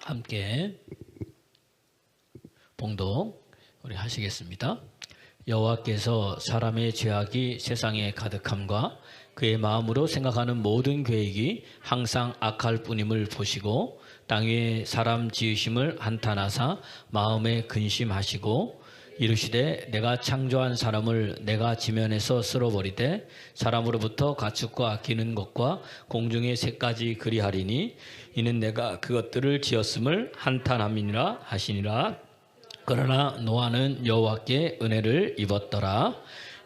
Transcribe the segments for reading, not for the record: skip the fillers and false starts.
함께 봉독 우리 하시겠습니다. 여호와께서 사람의 죄악이 세상에 가득함과 그의 마음으로 생각하는 모든 계획이 항상 악할 뿐임을 보시고 땅 위에 사람 지으심을 한탄하사 마음에 근심하시고 이르시되 내가 창조한 사람을 내가 지면에서 쓸어버리되 사람으로부터 가축과 기는 것과 공중의 새까지 그리하리니 이는 내가 그것들을 지었음을 한탄함이니라 하시니라. 그러나 노아는 여호와께 은혜를 입었더라.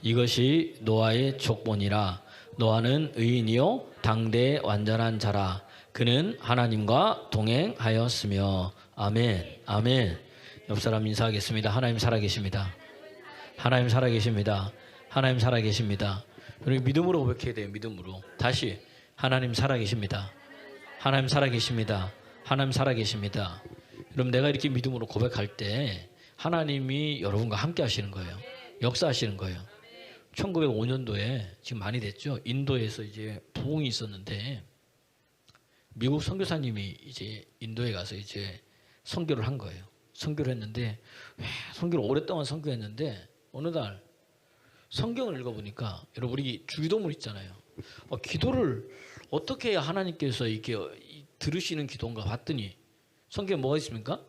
이것이 노아의 족본이라. 노아는 의인이요 당대의 완전한 자라. 그는 하나님과 동행하였으며. 아멘. 아멘. 옆 사람 인사하겠습니다. 하나님 살아계십니다. 하나님 살아계십니다. 하나님 살아계십니다. 우리 믿음으로 고백해야 돼요. 믿음으로. 다시 하나님 살아계십니다. 하나님 살아계십니다. 하나님 살아계십니다. 여러분, 내가 이렇게 믿음으로 고백할 때 하나님이 여러분과 함께 하시는 거예요. 역사하시는 거예요. 1905년도에 지금 많이 됐죠. 인도에서 이제 부흥이 있었는데 미국 선교사님이 이제 인도에 가서 이제 선교를 한 거예요. 선교를 했는데 선교를 오랫동안 선교했는데 어느 날 성경을 읽어보니까 여러분, 우리 주기도문 있잖아요. 기도를 어떻게 해야 하나님께서 이렇게 들으시는 기도인가 봤더니 성경에 뭐가 있습니까?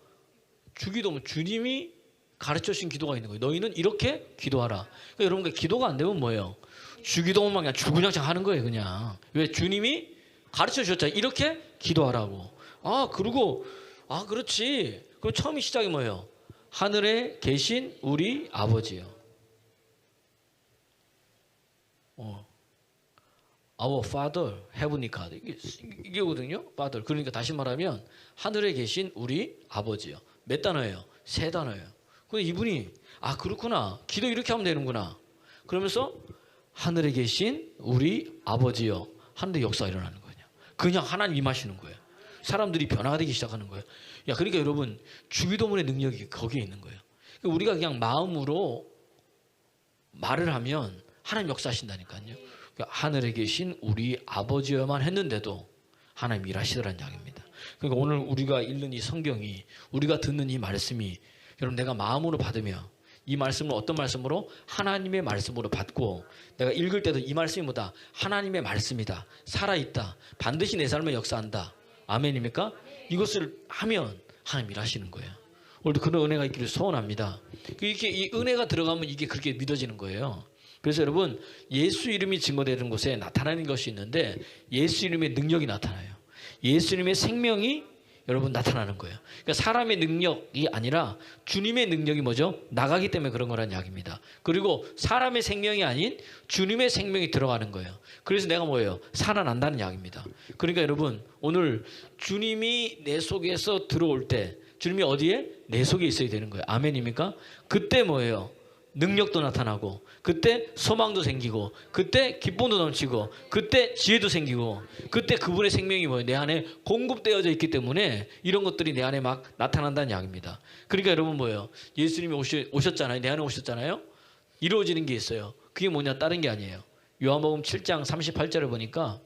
주기도문, 주님이 가르쳐 주신 기도가 있는 거예요. 너희는 이렇게 기도하라. 그러니까 여러분, 기도가 안 되면 뭐예요? 주기도문만 그냥 주구장창 하는 거예요. 그냥. 왜? 주님이 가르쳐 주셨잖아요. 이렇게 기도하라고. 그리고 그렇지. 그럼 처음이 시작이 뭐예요? 하늘에 계신 우리 아버지요. Our Father, Heavenly God. 이게거든요. Father. 그러니까 다시 말하면 하늘에 계신 우리 아버지요. 몇 단어예요? 3단어예요. 근데 이분이 그렇구나. 기도 이렇게 하면 되는구나. 그러면서 하늘에 계신 우리 아버지요. 하는데 역사가 일어나는 거예요. 그냥 하나님 임하시는 거예요. 사람들이 변화가 되기 시작하는 거예요. 그러니까 여러분, 주기도문의 능력이 거기에 있는 거예요. 우리가 그냥 마음으로 말을 하면 하나님 역사하신다니까요. 하늘에 계신 우리 아버지여만 했는데도 하나님 일하시더라는 이야기입니다. 그러니까 오늘 우리가 읽는 이 성경이, 우리가 듣는 이 말씀이 여러분, 내가 마음으로 받으며 이 말씀을 어떤 말씀으로? 하나님의 말씀으로 받고 내가 읽을 때도 이 말씀이 뭐다? 하나님의 말씀이다. 살아있다. 반드시 내 삶에 역사한다. 아멘입니까? 이것을 하면 하나님 일하시는 거예요. 오늘도 그런 은혜가 있기를 소원합니다. 이렇게 이 은혜가 들어가면 이게 그렇게 믿어지는 거예요. 그래서 여러분, 예수 이름이 증거되는 곳에 나타나는 것이 있는데 예수 이름의 능력이 나타나요. 예수님의 생명이 여러분 나타나는 거예요. 그러니까 사람의 능력이 아니라 주님의 능력이 뭐죠? 나가기 때문에 그런 거란 이야기입니다. 그리고 사람의 생명이 아닌 주님의 생명이 들어가는 거예요. 그래서 내가 뭐예요? 살아난다는 이야기입니다. 그러니까 여러분, 오늘 주님이 내 속에서 들어올 때 주님이 어디에? 내 속에 있어야 되는 거예요. 아멘입니까? 그때 뭐예요? 능력도 나타나고, 그때 소망도 생기고, 그때 기쁨도 넘치고, 그때 지혜도 생기고, 그때 그분의 생명이 뭐예요? 내 안에 공급되어져 있기 때문에 이런 것들이 내 안에 막 나타난다는 이야기입니다. 그러니까 여러분 뭐예요? 예수님이 오셨잖아요. 내 안에 오셨잖아요. 이루어지는 게 있어요. 그게 뭐냐? 다른 게 아니에요. 요한복음 7장 38절을 보니까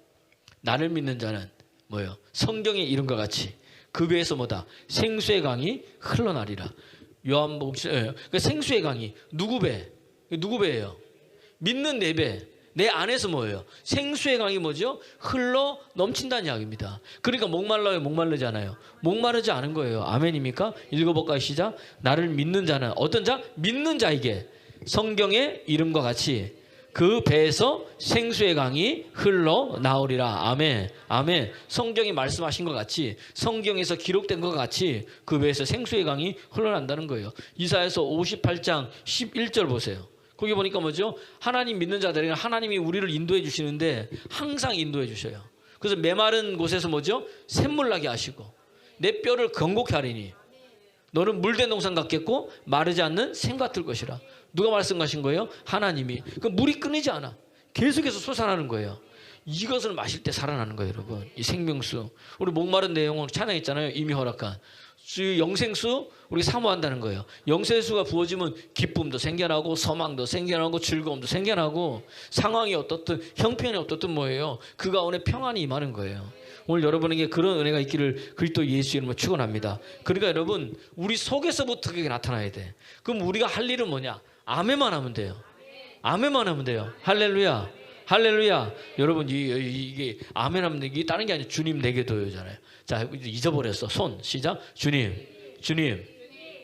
나를 믿는 자는 뭐예요? 성경에 이런 것 같이 그 배에서 뭐다? 생수의 강이 흘러나리라. 요한복음 그러니까 생수의 강이 누구 배? 누구 배예요? 믿는 내 배. 내 안에서 뭐예요? 생수의 강이 뭐죠? 흘러 넘친다는 이야기입니다. 그러니까 목말라요? 목마르지 않아요? 목마르지 않은 거예요. 아멘입니까? 읽어볼까요? 시작. 나를 믿는 자는 어떤 자? 믿는 자에게 성경의 이름과 같이 그 배에서 생수의 강이 흘러나오리라. 아멘. 아멘. 성경이 말씀하신 것 같이, 성경에서 기록된 것 같이 그 배에서 생수의 강이 흘러난다는 거예요. 이사야서 58장 11절 보세요. 거기 보니까 뭐죠? 하나님 믿는 자들에게 하나님이 우리를 인도해 주시는데 항상 인도해 주셔요. 그래서 메마른 곳에서 뭐죠? 샘물 나게 하시고 내 뼈를 건고케 하리니 너는 물된 동산 같겠고 마르지 않는 샘 같을 것이라. 누가 말씀하신 거예요? 하나님이. 그 물이 끊이지 않아. 계속해서 솟아나는 거예요. 이것을 마실 때 살아나는 거예요, 여러분. 이 생명수. 우리 목마른 내용은 찬양했잖아요. 이미 허락한. 영생수 우리 사모한다는 거예요. 영생수가 부어지면 기쁨도 생겨나고 소망도 생겨나고 즐거움도 생겨나고 상황이 어떻든 형편이 어떻든 뭐예요? 그 가운데 평안이 임하는 거예요. 오늘 여러분에게 그런 은혜가 있기를 그리스도 예수 이름으로 축원합니다. 그러니까 여러분 우리 속에서부터 그게 나타나야 돼. 그럼 우리가 할 일은 뭐냐? 아멘만 하면 돼요. 아멘만 하면 돼요. 할렐루야. 할렐루야. 여러분 이게 아멘 하면 이게 다른 게 아니라 주님 내게 도요잖아요. 자, 잊어버렸어. 손 시작. 주님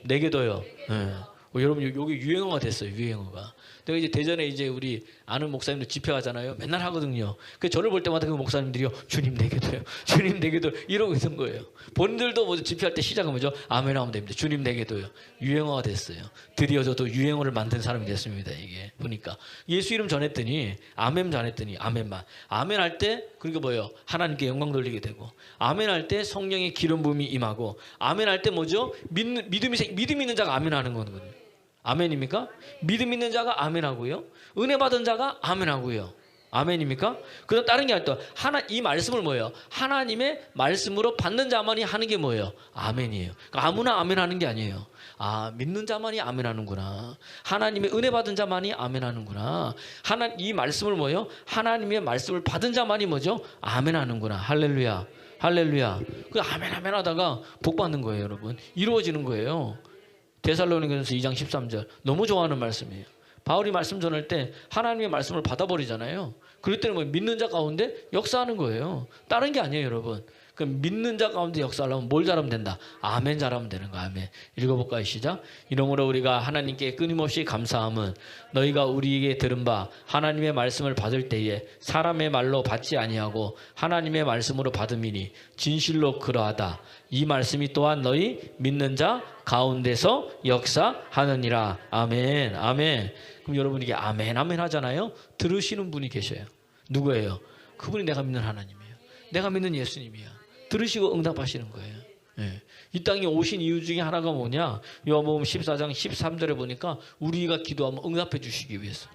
내게 도요. 네. 여러분 여기 유행어가 됐어요. 유행어가. 내가 이제 대전에 이제 우리 아는 목사님들 집회 가잖아요. 맨날 하거든요. 그 저를 볼 때마다 그 목사님들이요, 주님 내게도요, 주님 내게도 이러고 있는 거예요. 본인들도 뭐 집회할 때 시작은 뭐죠? 아멘 하면 됩니다. 주님 내게도요. 유행어가 됐어요. 드디어 저도 유행어를 만든 사람이 됐습니다. 이게 보니까 예수 이름 전했더니 아멘 전했더니 아멘만. 아멘 할 때 그러니까 뭐예요? 하나님께 영광 돌리게 되고, 아멘 할 때 성령의 기름 부음이 임하고, 아멘 할 때 뭐죠? 믿음 있는 자가 아멘 하는 거거든요. 아멘입니까? 믿음 있는 자가 아멘하고요. 은혜 받은 자가 아멘하고요. 아멘입니까? 그다음 다른 게 아니라 이 말씀을 뭐예요? 하나님의 말씀으로 받는 자만이 하는 게 뭐예요? 아멘이에요. 그러니까 아무나 아멘하는 게 아니에요. 아, 믿는 자만이 아멘하는구나. 하나님의 은혜 받은 자만이 아멘하는구나. 이 말씀을 뭐예요? 하나님의 말씀을 받은 자만이 뭐죠? 아멘하는구나. 할렐루야. 할렐루야. 그 아멘 하다가 복 받는 거예요, 여러분. 이루어지는 거예요. 데살로니가전서 2장 13절 너무 좋아하는 말씀이에요. 바울이 말씀 전할 때 하나님의 말씀을 받아버리잖아요. 그럴 때는 뭐 믿는 자 가운데 역사하는 거예요. 다른 게 아니에요, 여러분. 그럼 믿는 자 가운데 역사하려면 뭘 잘하면 된다? 아멘 잘하면 되는 거야. 아멘. 읽어볼까요? 시작. 이러므로 우리가 하나님께 끊임없이 감사함은 너희가 우리에게 들은 바 하나님의 말씀을 받을 때에 사람의 말로 받지 아니하고 하나님의 말씀으로 받음이니 진실로 그러하다. 이 말씀이 또한 너희 믿는 자 가운데서 역사하느니라. 아멘. 아멘. 그럼 여러분 이게 아멘 아멘 하잖아요. 들으시는 분이 계셔요. 누구예요? 그분이 내가 믿는 하나님이에요. 내가 믿는 예수님이야. 들으시고 응답하시는 거예요. 예. 이 땅에 오신 이유 중에 하나가 뭐냐? 요한복음 14장 13절에 보니까 우리가 기도하면 응답해 주시기 위해서.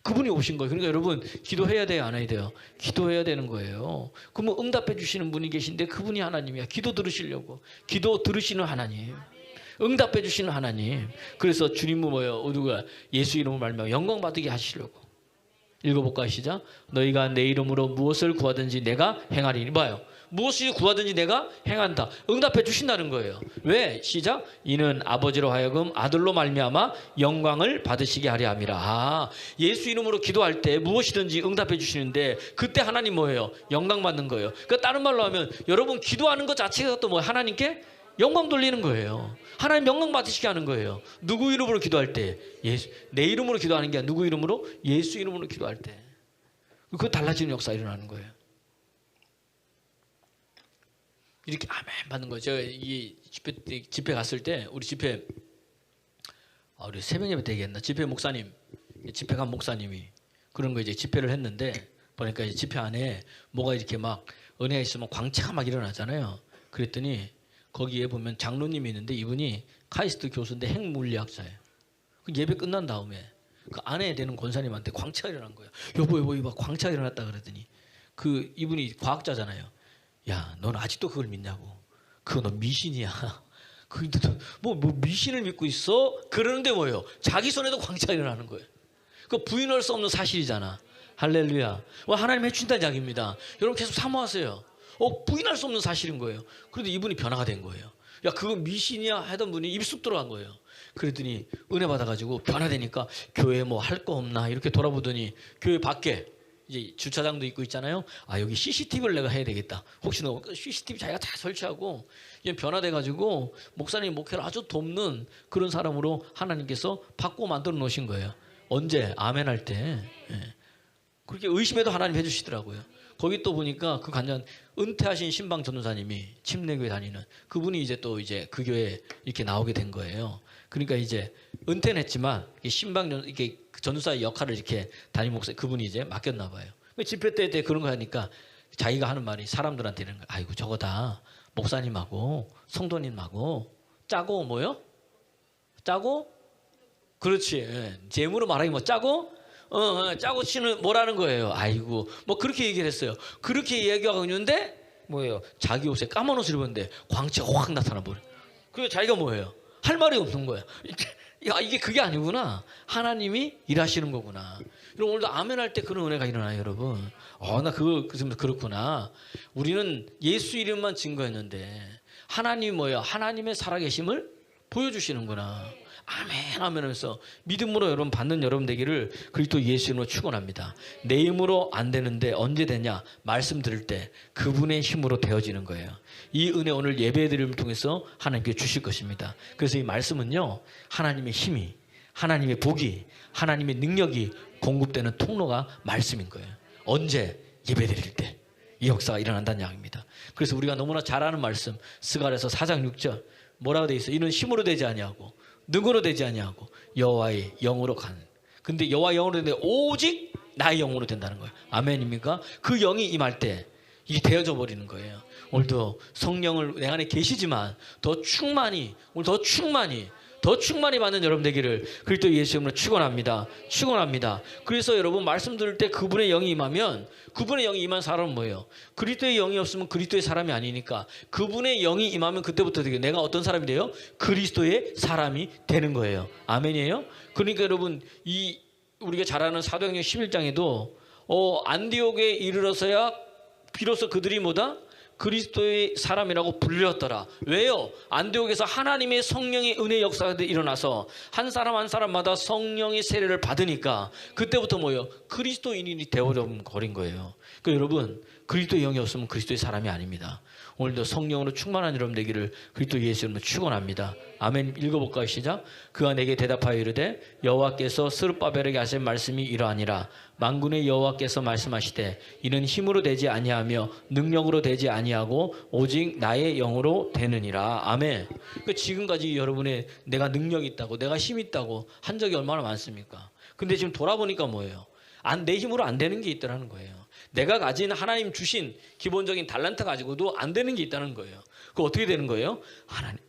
그분이 오신 거예요. 그러니까 여러분 기도해야 돼요, 안 해야 돼요? 기도해야 되는 거예요. 그러면 응답해 주시는 분이 계신데 그분이 하나님이야. 기도 들으시려고. 기도 들으시는 하나님. 응답해 주시는 하나님. 그래서 주님은 뭐예요? 누가 예수 이름을 말며 영광 받게 하시려고. 읽어볼까요? 시작. 너희가 내 이름으로 무엇을 구하든지 내가 행하리니. 봐요. 무엇을 구하든지 내가 행한다. 응답해 주신다는 거예요. 왜? 시작. 이는 아버지로 하여금 아들로 말미암아 영광을 받으시게 하려 함이라. 아, 예수 이름으로 기도할 때 무엇이든지 응답해 주시는데 그때 하나님 뭐예요? 영광 받는 거예요. 그러니까 다른 말로 하면 여러분 기도하는 것 자체가 또 뭐 하나님께 영광 돌리는 거예요. 하나님 영광 받으시게 하는 거예요. 누구 이름으로 기도할 때? 내 이름으로 기도하는 게 아니라 누구 이름으로? 예수 이름으로 기도할 때. 그거 달라지는 역사가 일어나는 거예요. 이렇게 아멘 받는 거죠. 이 집회 갔을 때 우리 집회 우리 새벽 예배 되겠나? 집회 목사님, 집회 간 목사님이 그런 거 이제 집회를 했는데 보니까 이제 집회 안에 뭐가 이렇게 막 은혜가 있으면 광채가 막 일어나잖아요. 그랬더니 거기에 보면 장로님이 있는데 이분이 카이스트 교수인데 핵물리학자예요. 그 예배 끝난 다음에 그 아내 되는 권사님한테 광채가 일어난 거예요. 여보 이봐 광채가 일어났다 그러더니 그 이분이 과학자잖아요. 야, 넌 아직도 그걸 믿냐고. 그거 너 미신이야. 뭐 미신을 믿고 있어? 그러는데 뭐예요? 자기 손에도 광채가 일어나는 거예요. 그 부인할 수 없는 사실이잖아. 할렐루야. 하나님 해준다는 이야기입니다. 여러분 계속 사모하세요. 부인할 수 없는 사실인 거예요. 그런데 이분이 변화가 된 거예요. 야, 그거 미신이야 하던 분이 입이 쑥 들어간 거예요. 그랬더니 은혜 받아가지고 변화되니까 교회에 뭐 할 거 없나 이렇게 돌아보더니 교회 밖에 이제 주차장도 있고 있잖아요. 아, 여기 CCTV를 내가 해야 되겠다. 혹시 너 CCTV 자기가 다 설치하고 이제 변화돼가지고 목사님 목회를 아주 돕는 그런 사람으로 하나님께서 바꾸고 만들어 놓으신 거예요. 언제? 아멘 할 때. 예. 그렇게 의심해도 하나님 해주시더라고요. 거기 또 보니까 그 간장 은퇴하신 신방 전도사님이 침례교회 다니는 그분이 이제 또 이제 그 교회에 이렇게 나오게 된 거예요. 그러니까 이제 은퇴는 했지만 이렇게 전도사의 역할을 이렇게 담임 목사 그분이 이제 맡겼나 봐요. 집회 때 그런 거 하니까 자기가 하는 말이 사람들한테는 아이고 저거 다 목사님하고 성도님하고 짜고 뭐요? 짜고? 그렇지. 예. 재무로 말하기 뭐 짜고? 짜고 치는 뭐라는 거예요. 아이고 뭐 그렇게 얘기를 했어요. 그렇게 얘기하고 있는데 뭐예요? 자기 옷에 까만 옷을 입었는데 광채가 확 나타나 버려. 그래서 자기가 뭐예요? 할 말이 없는 거야. 야, 이게 그게 아니구나. 하나님이 일하시는 거구나. 여러분 오늘도 아멘 할 때 그런 은혜가 일어나요, 여러분. 나 그렇구나. 우리는 예수 이름만 증거했는데 하나님이 뭐예요? 하나님의 살아계심을 보여주시는구나. 아멘 하면서 믿음으로 여러분 받는 여러분 되기를 그리스도 예수 이름으로 축원합니다. 내 힘으로 안 되는데 언제 되냐? 말씀 들을 때 그분의 힘으로 되어지는 거예요. 이 은혜 오늘 예배드림을 통해서 하나님께 주실 것입니다. 그래서 이 말씀은요, 하나님의 힘이, 하나님의 복이, 하나님의 능력이 공급되는 통로가 말씀인 거예요. 언제? 예배드릴 때 이 역사가 일어난다는 이야기입니다. 그래서 우리가 너무나 잘 아는 말씀 스가랴서 4장 6절 뭐라고 돼 있어요? 이는 힘으로 되지 아니하고 능으로 되지 아니하고 여호와의 영으로 가는. 근데 여호와의 영으로 되는데 오직 나의 영으로 된다는 거예요. 아멘입니까? 그 영이 임할 때 이게 되어져 버리는 거예요. 오늘도 성령을 내 안에 계시지만 더 충만히, 오늘 더 충만히 받는 여러분 되기를 그리스도 예수 이름으로 축원합니다. 축원합니다. 그래서 여러분 말씀 들을 때 그분의 영이 임하면, 그분의 영이 임한 사람은 뭐예요? 그리스도의 영이 없으면 그리스도의 사람이 아니니까 그분의 영이 임하면 그때부터 되게 내가 어떤 사람이 돼요? 그리스도의 사람이 되는 거예요. 아멘이에요? 그러니까 여러분 이 우리가 잘 아는 사도행전 11장에도 안디옥에 이르러서야 비로소 그들이 뭐다? 그리스도의 사람이라고 불렸더라. 왜요? 안디옥에서 하나님의 성령의 은혜 역사가 일어나서 한 사람 한 사람마다 성령의 세례를 받으니까 그때부터 뭐예요? 그리스도인이 되어버린 거예요. 그러니까 여러분 그리스도의 영이 없으면 그리스도의 사람이 아닙니다. 오늘도 성령으로 충만한 여러분 되기를 그리스도 예수 이름으로 축원합니다. 아멘. 읽어볼까요? 시작. 그가 내게 대답하여 이르되 여호와께서 스룹바벨에게 하신 말씀이 이러하니라. 만군의 여호와께서 말씀하시되 이는 힘으로 되지 아니하며 능력으로 되지 아니하고 오직 나의 영으로 되느니라. 아멘. 그러니까 지금까지 여러분의 내가 능력이 있다고 내가 힘이 있다고 한 적이 얼마나 많습니까? 근데 지금 돌아보니까 뭐예요? 내 힘으로 안 되는 게 있더라는 거예요. 내가 가진 하나님 주신 기본적인 달란트 가지고도 안 되는 게 있다는 거예요. 그거 어떻게 되는 거예요? 하나님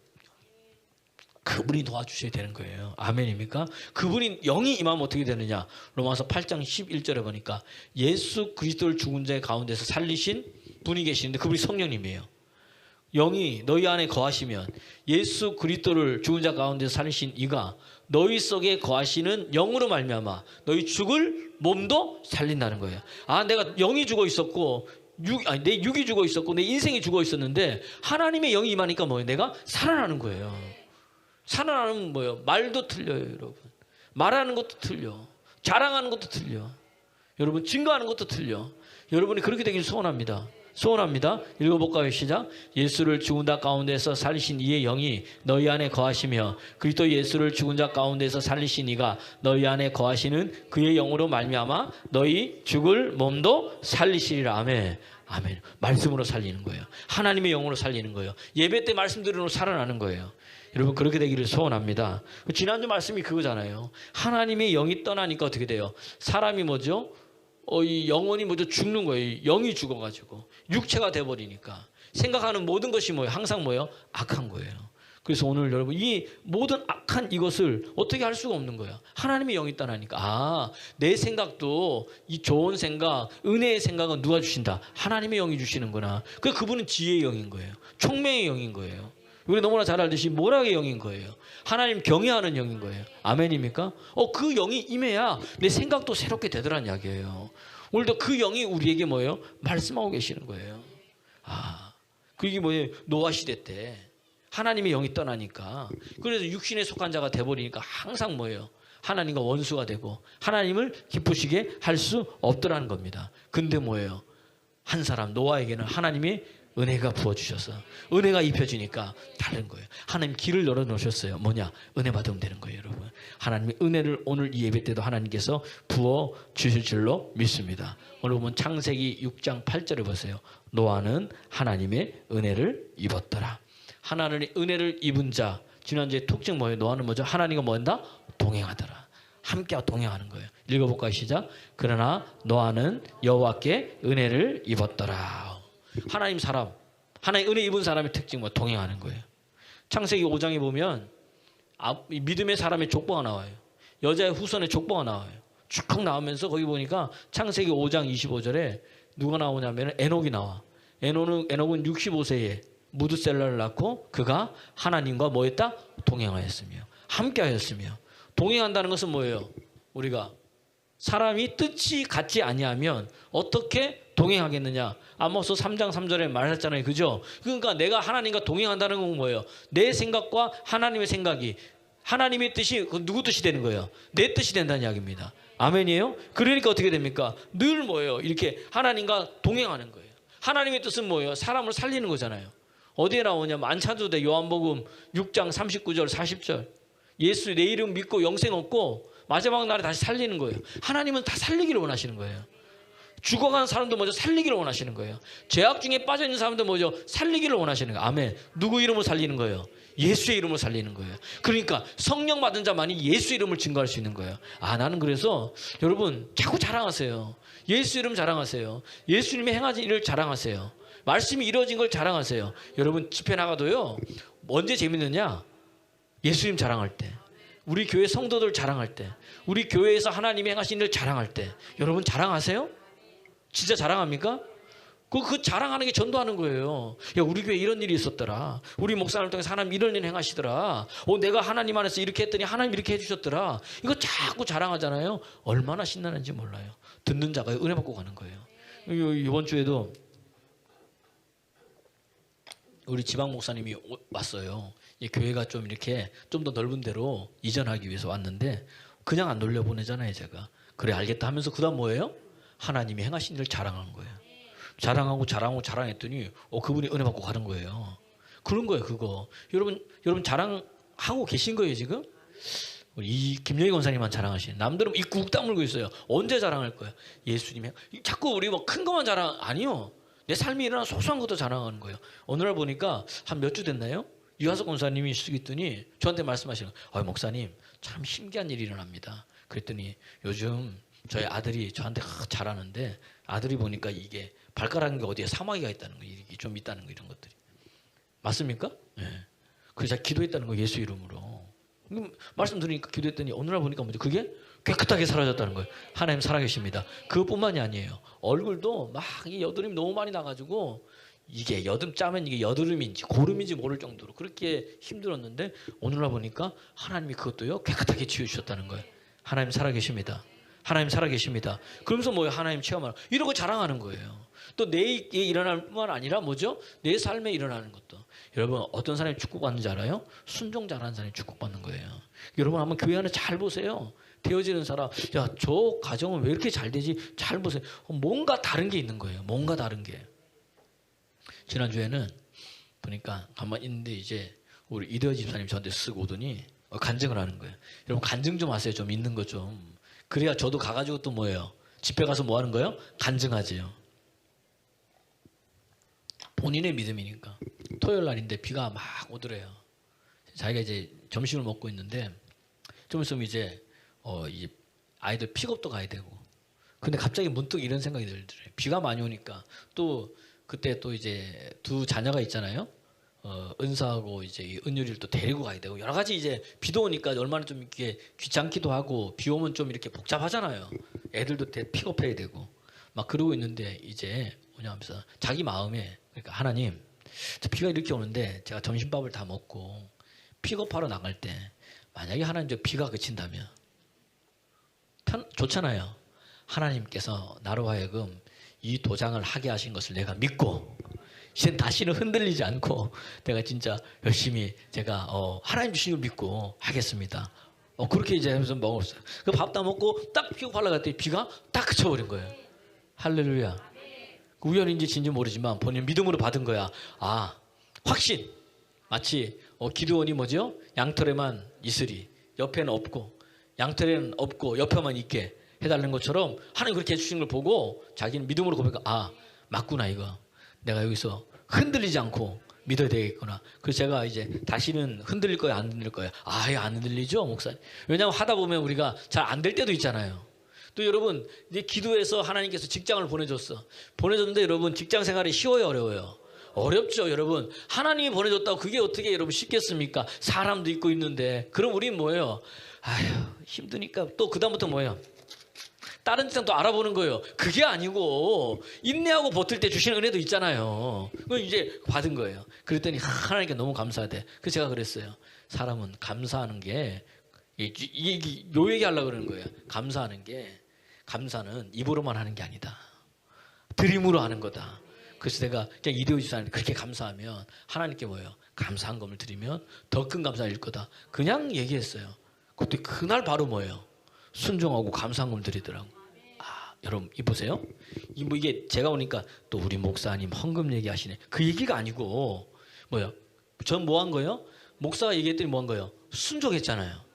그분이 도와주셔야 되는 거예요. 아멘입니까? 그분이 영이 임하면 어떻게 되느냐? 로마서 8장 11절에 보니까 예수 그리스도를 죽은 자의 가운데서 살리신 분이 계시는데 그분이 성령님이에요. 영이 너희 안에 거하시면 예수 그리스도를 죽은 자 가운데서 살리신 이가 너희 속에 거하시는 영으로 말미암아 너희 죽을 몸도 살린다는 거예요. 내가 영이 죽어 있었고 내 육이 죽어 있었고 내 인생이 죽어 있었는데 하나님의 영이 임하니까 뭐예요? 내가 살아나는 거예요. 살아나는 뭐예요? 말도 틀려요, 여러분. 말하는 것도 틀려. 자랑하는 것도 틀려. 여러분 증거하는 것도 틀려. 여러분이 그렇게 되길 소원합니다. 소원합니다. 읽어볼까요? 시작. 예수를 죽은 자 가운데서 살리신 이의 영이 너희 안에 거하시며 그리스도 예수를 죽은 자 가운데서 살리신 이가 너희 안에 거하시는 그의 영으로 말미암아 너희 죽을 몸도 살리시리라. 아멘. 아멘. 말씀으로 살리는 거예요. 하나님의 영으로 살리는 거예요. 예배 때 말씀 들으면 살아나는 거예요. 여러분 그렇게 되기를 소원합니다. 지난주 말씀이 그거잖아요. 하나님의 영이 떠나니까 어떻게 돼요? 사람이 뭐죠? 이 영혼이 먼저 죽는 거예요. 영이 죽어가지고 육체가 돼버리니까 생각하는 모든 것이 뭐예요? 항상 뭐예요? 악한 거예요. 그래서 오늘 여러분 이 모든 악한 이것을 어떻게 할 수가 없는 거예요. 하나님의 영이 떠나니까 내 생각도 이 좋은 생각, 은혜의 생각은 누가 주신다? 하나님의 영이 주시는구나. 그분은 지혜의 영인 거예요. 총명의 영인 거예요. 우리 너무나 잘 알듯이 모락의 영인 거예요. 하나님 경외하는 영인 거예요. 아멘입니까? 그 영이 임해야 내 생각도 새롭게 되더란 이야기예요. 오늘도 그 영이 우리에게 뭐예요? 말씀하고 계시는 거예요. 그게 뭐예요? 노아 시대 때 하나님의 영이 떠나니까 그래서 육신에 속한 자가 돼버리니까 항상 뭐예요? 하나님과 원수가 되고 하나님을 기쁘시게 할 수 없더라는 겁니다. 근데 뭐예요? 한 사람 노아에게는 하나님의 은혜가 부어주셔서 은혜가 입혀지니까 다른 거예요. 하나님 길을 열어놓으셨어요. 뭐냐? 은혜 받으면 되는 거예요, 여러분. 하나님의 은혜를 오늘 이 예배 때도 하나님께서 부어주실 줄로 믿습니다. 오늘 보면 창세기 6장 8절에 보세요. 노아는 하나님의 은혜를 입었더라. 하나님의 은혜를 입은 자, 지난주에 특징 뭐예요? 노아는 뭐죠? 하나님과 뭐 한다? 동행하더라. 함께 동행하는 거예요. 읽어볼까요? 시작. 그러나 노아는 여호와께 은혜를 입었더라. 하나님 사람, 하나님 은혜 입은 사람의 특징 뭐 동행하는 거예요. 창세기 5장에 보면 믿음의 사람의 족보가 나와요. 여자의 후손의 족보가 나와요. 쭉 나오면서 거기 보니까 창세기 5장 25절에 누가 나오냐면 에녹이 나와. 에녹은 65세에 무드셀라를 낳고 그가 하나님과 뭐 했다? 동행하였으며 함께 하였으며. 동행한다는 것은 뭐예요? 우리가 사람이 뜻이 같지 아니하면 어떻게 동행하겠느냐. 아모스 3장 3절에 말했잖아요. 그죠? 그러니까 내가 하나님과 동행한다는 건 뭐예요? 내 생각과 하나님의 생각이, 하나님의 뜻이 누구 뜻이 되는 거예요? 내 뜻이 된다는 이야기입니다. 아멘이에요? 그러니까 어떻게 됩니까? 늘 뭐예요? 이렇게 하나님과 동행하는 거예요. 하나님의 뜻은 뭐예요? 사람을 살리는 거잖아요. 어디에 나오냐면 안차도대 요한복음 6장 39절 40절. 예수 내 이름 믿고 영생 얻고 마지막 날에 다시 살리는 거예요. 하나님은 다 살리기를 원하시는 거예요. 죽어간 사람도 먼저 살리기를 원하시는 거예요. 죄악 중에 빠져있는 사람도 먼저 살리기를 원하시는 거예요. 아멘. 누구 이름을 살리는 거예요? 예수의 이름을 살리는 거예요. 그러니까 성령 받은 자만이 예수 이름을 증거할 수 있는 거예요. 아, 나는 그래서 여러분 자꾸 자랑하세요. 예수 이름 자랑하세요. 예수님이 행하신 일을 자랑하세요. 말씀이 이루어진 걸 자랑하세요. 여러분 집회 나가도요. 언제 재밌느냐? 예수님 자랑할 때, 우리 교회 성도들 자랑할 때, 우리 교회에서 하나님이 행하신 일을 자랑할 때. 여러분 자랑하세요? 진짜 자랑합니까? 그 자랑하는 게 전도하는 거예요. 야, 우리 교회 이런 일이 있었더라. 우리 목사님을 통해서 하나님 이런 일 행하시더라. 내가 하나님 안에서 이렇게 했더니 하나님 이렇게 해주셨더라. 이거 자꾸 자랑하잖아요. 얼마나 신나는지 몰라요. 듣는 자가 은혜 받고 가는 거예요. 이번 주에도 우리 지방 목사님이 왔어요. 이 교회가 좀 이렇게 좀 더 넓은 데로 이전하기 위해서 왔는데 그냥 안 돌려보내잖아요, 제가. 그래 알겠다 하면서 그다음 뭐예요? 하나님이 행하신 일을 자랑한 거예요. 자랑했더니 그분이 은혜 받고 가는 거예요. 그런 거예요, 그거. 여러분 자랑하고 계신 거예요, 지금? 이 김영희 권사님만 자랑하시는. 남들은 입 꾹 다물고 있어요. 언제 자랑할 거예요? 예수님이. 자꾸 우리 뭐 큰 것만 자랑, 아니요. 내 삶이 일어난 소소한 것도 자랑하는 거예요. 어느 날 보니까 한 몇 주 됐나요? 유하석 권사님이 있더니 저한테 말씀하시는 거예요. 목사님 참 신기한 일이 일어납니다. 그랬더니 요즘 저희 아들이 저한테 잘하는데 아들이 보니까 이게 발가락이 어디에 사마귀가 있다는 거, 이게 좀 있다는 거, 이런 것들이 맞습니까? 네. 그래서 제가 기도했다는 거, 예수 이름으로. 말씀 들으니까 기도했더니 어느 날 보니까 뭐죠? 그게 깨끗하게 사라졌다는 거예요. 하나님 살아계십니다. 그것뿐만이 아니에요. 얼굴도 막 이 여드름이 너무 많이 나가지고 이게 여드름 짜면 이게 여드름인지 고름인지 모를 정도로 그렇게 힘들었는데 어느 날 보니까 하나님이 그것도요 깨끗하게 지워주셨다는 거예요. 하나님 살아계십니다. 하나님 살아계십니다. 그러면서 뭐예요? 하나님 체험하는 이런 거 자랑하는 거예요. 또 내에 일어날 뿐만 아니라 뭐죠? 내 삶에 일어나는 것도. 여러분 어떤 사람이 축복받는지 알아요? 순종 잘하는 사람이 축복받는 거예요. 여러분 한번 교회 안에 잘 보세요. 되어지는 사람, 야, 저 가정은 왜 이렇게 잘 되지? 잘 보세요. 뭔가 다른 게 있는 거예요. 뭔가 다른 게. 지난주에는 보니까 가만히 있는데 이제 우리 이대호 집사님 저한테 쓰고 오더니 간증을 하는 거예요. 여러분 간증 좀 하세요. 좀 있는 거 좀. 그래야 저도 가가지고 또 뭐예요? 집회 가서 뭐 하는 거예요? 간증하지요. 본인의 믿음이니까. 토요일 날인데 비가 막 오더래요. 자기가 이제 점심을 먹고 있는데 좀 있으면 이제 아이들 픽업도 가야 되고. 근데 갑자기 문득 이런 생각이 들더래요. 비가 많이 오니까 또 그때 또 이제 두 자녀가 있잖아요. 은사하고 이제 은율이를 또 데리고 가야 되고 여러 가지 이제 비도 오니까 얼마나 좀 이렇게 귀찮기도 하고 비 오면 좀 이렇게 복잡하잖아요. 애들도 픽업해야 되고 막 그러고 있는데 이제 뭐냐 하면서 자기 마음에 그러니까 하나님 비가 이렇게 오는데 제가 점심밥을 다 먹고 픽업하러 나갈 때 만약에 하나님 저 비가 그친다면 좋잖아요. 하나님께서 나로 하여금 이 도장을 하게 하신 것을 내가 믿고 이제 다시는 흔들리지 않고 내가 진짜 열심히 제가 하나님 주신 걸 믿고 하겠습니다. 그렇게 이제 하면서 먹었어요. 그 밥 다 먹고 딱 픽업하려고 했더니 비가 딱 그쳐버린 거예요. 할렐루야. 우연인지 진지 모르지만 본인 믿음으로 받은 거야. 아, 확신. 마치 기드온이 뭐죠? 양털에만 있으리 옆에는 없고 양털에는 없고 옆에만 있게 해달라는 것처럼 하나님 그렇게 해주신 걸 보고 자기는 믿음으로 고백하고 아 맞구나 이거 내가 여기서 흔들리지 않고 믿어야 되겠구나. 그래서 제가 이제 다시는 흔들릴 거야 안 흔들릴 거야. 아예 안 흔들리죠 목사님. 왜냐하면 하다 보면 우리가 잘 안 될 때도 있잖아요. 또 여러분 이제 기도해서 하나님께서 직장을 보내줬는데 여러분 직장 생활이 쉬워요 어려워요? 어렵죠 여러분. 하나님이 보내줬다고 그게 어떻게 여러분 쉽겠습니까? 사람도 있고 있는데. 그럼 우린 뭐예요? 아휴 힘드니까 또 그다음부터 뭐예요? 다른 직장 또 알아보는 거예요. 그게 아니고 인내하고 버틸 때 주시는 은혜도 있잖아요. 그건 이제 받은 거예요. 그랬더니 하나님께 너무 감사하대. 그래서 제가 그랬어요. 사람은 감사하는 게 요 얘기 하려고 그러는 거예요. 감사하는 게 감사는 입으로만 하는 게 아니다. 드림으로 하는 거다. 그래서 내가 그냥 이대호 집사님 그렇게 감사하면 하나님께 뭐예요? 감사한 것을 드리면 더 큰 감사일 거다. 그냥 얘기했어요. 그때 그날 바로 뭐예요? 순종하고 감사한 걸 드리더라고. 아, 여러분 이 보세요. 이게 제가 오니까 또 우리 목사님 헌금 얘기하시네. 그 얘기가 아니고 뭐요? 전 뭐 한 거예요? 목사가 얘기했더니 뭐 한 거예요? 순종했잖아요.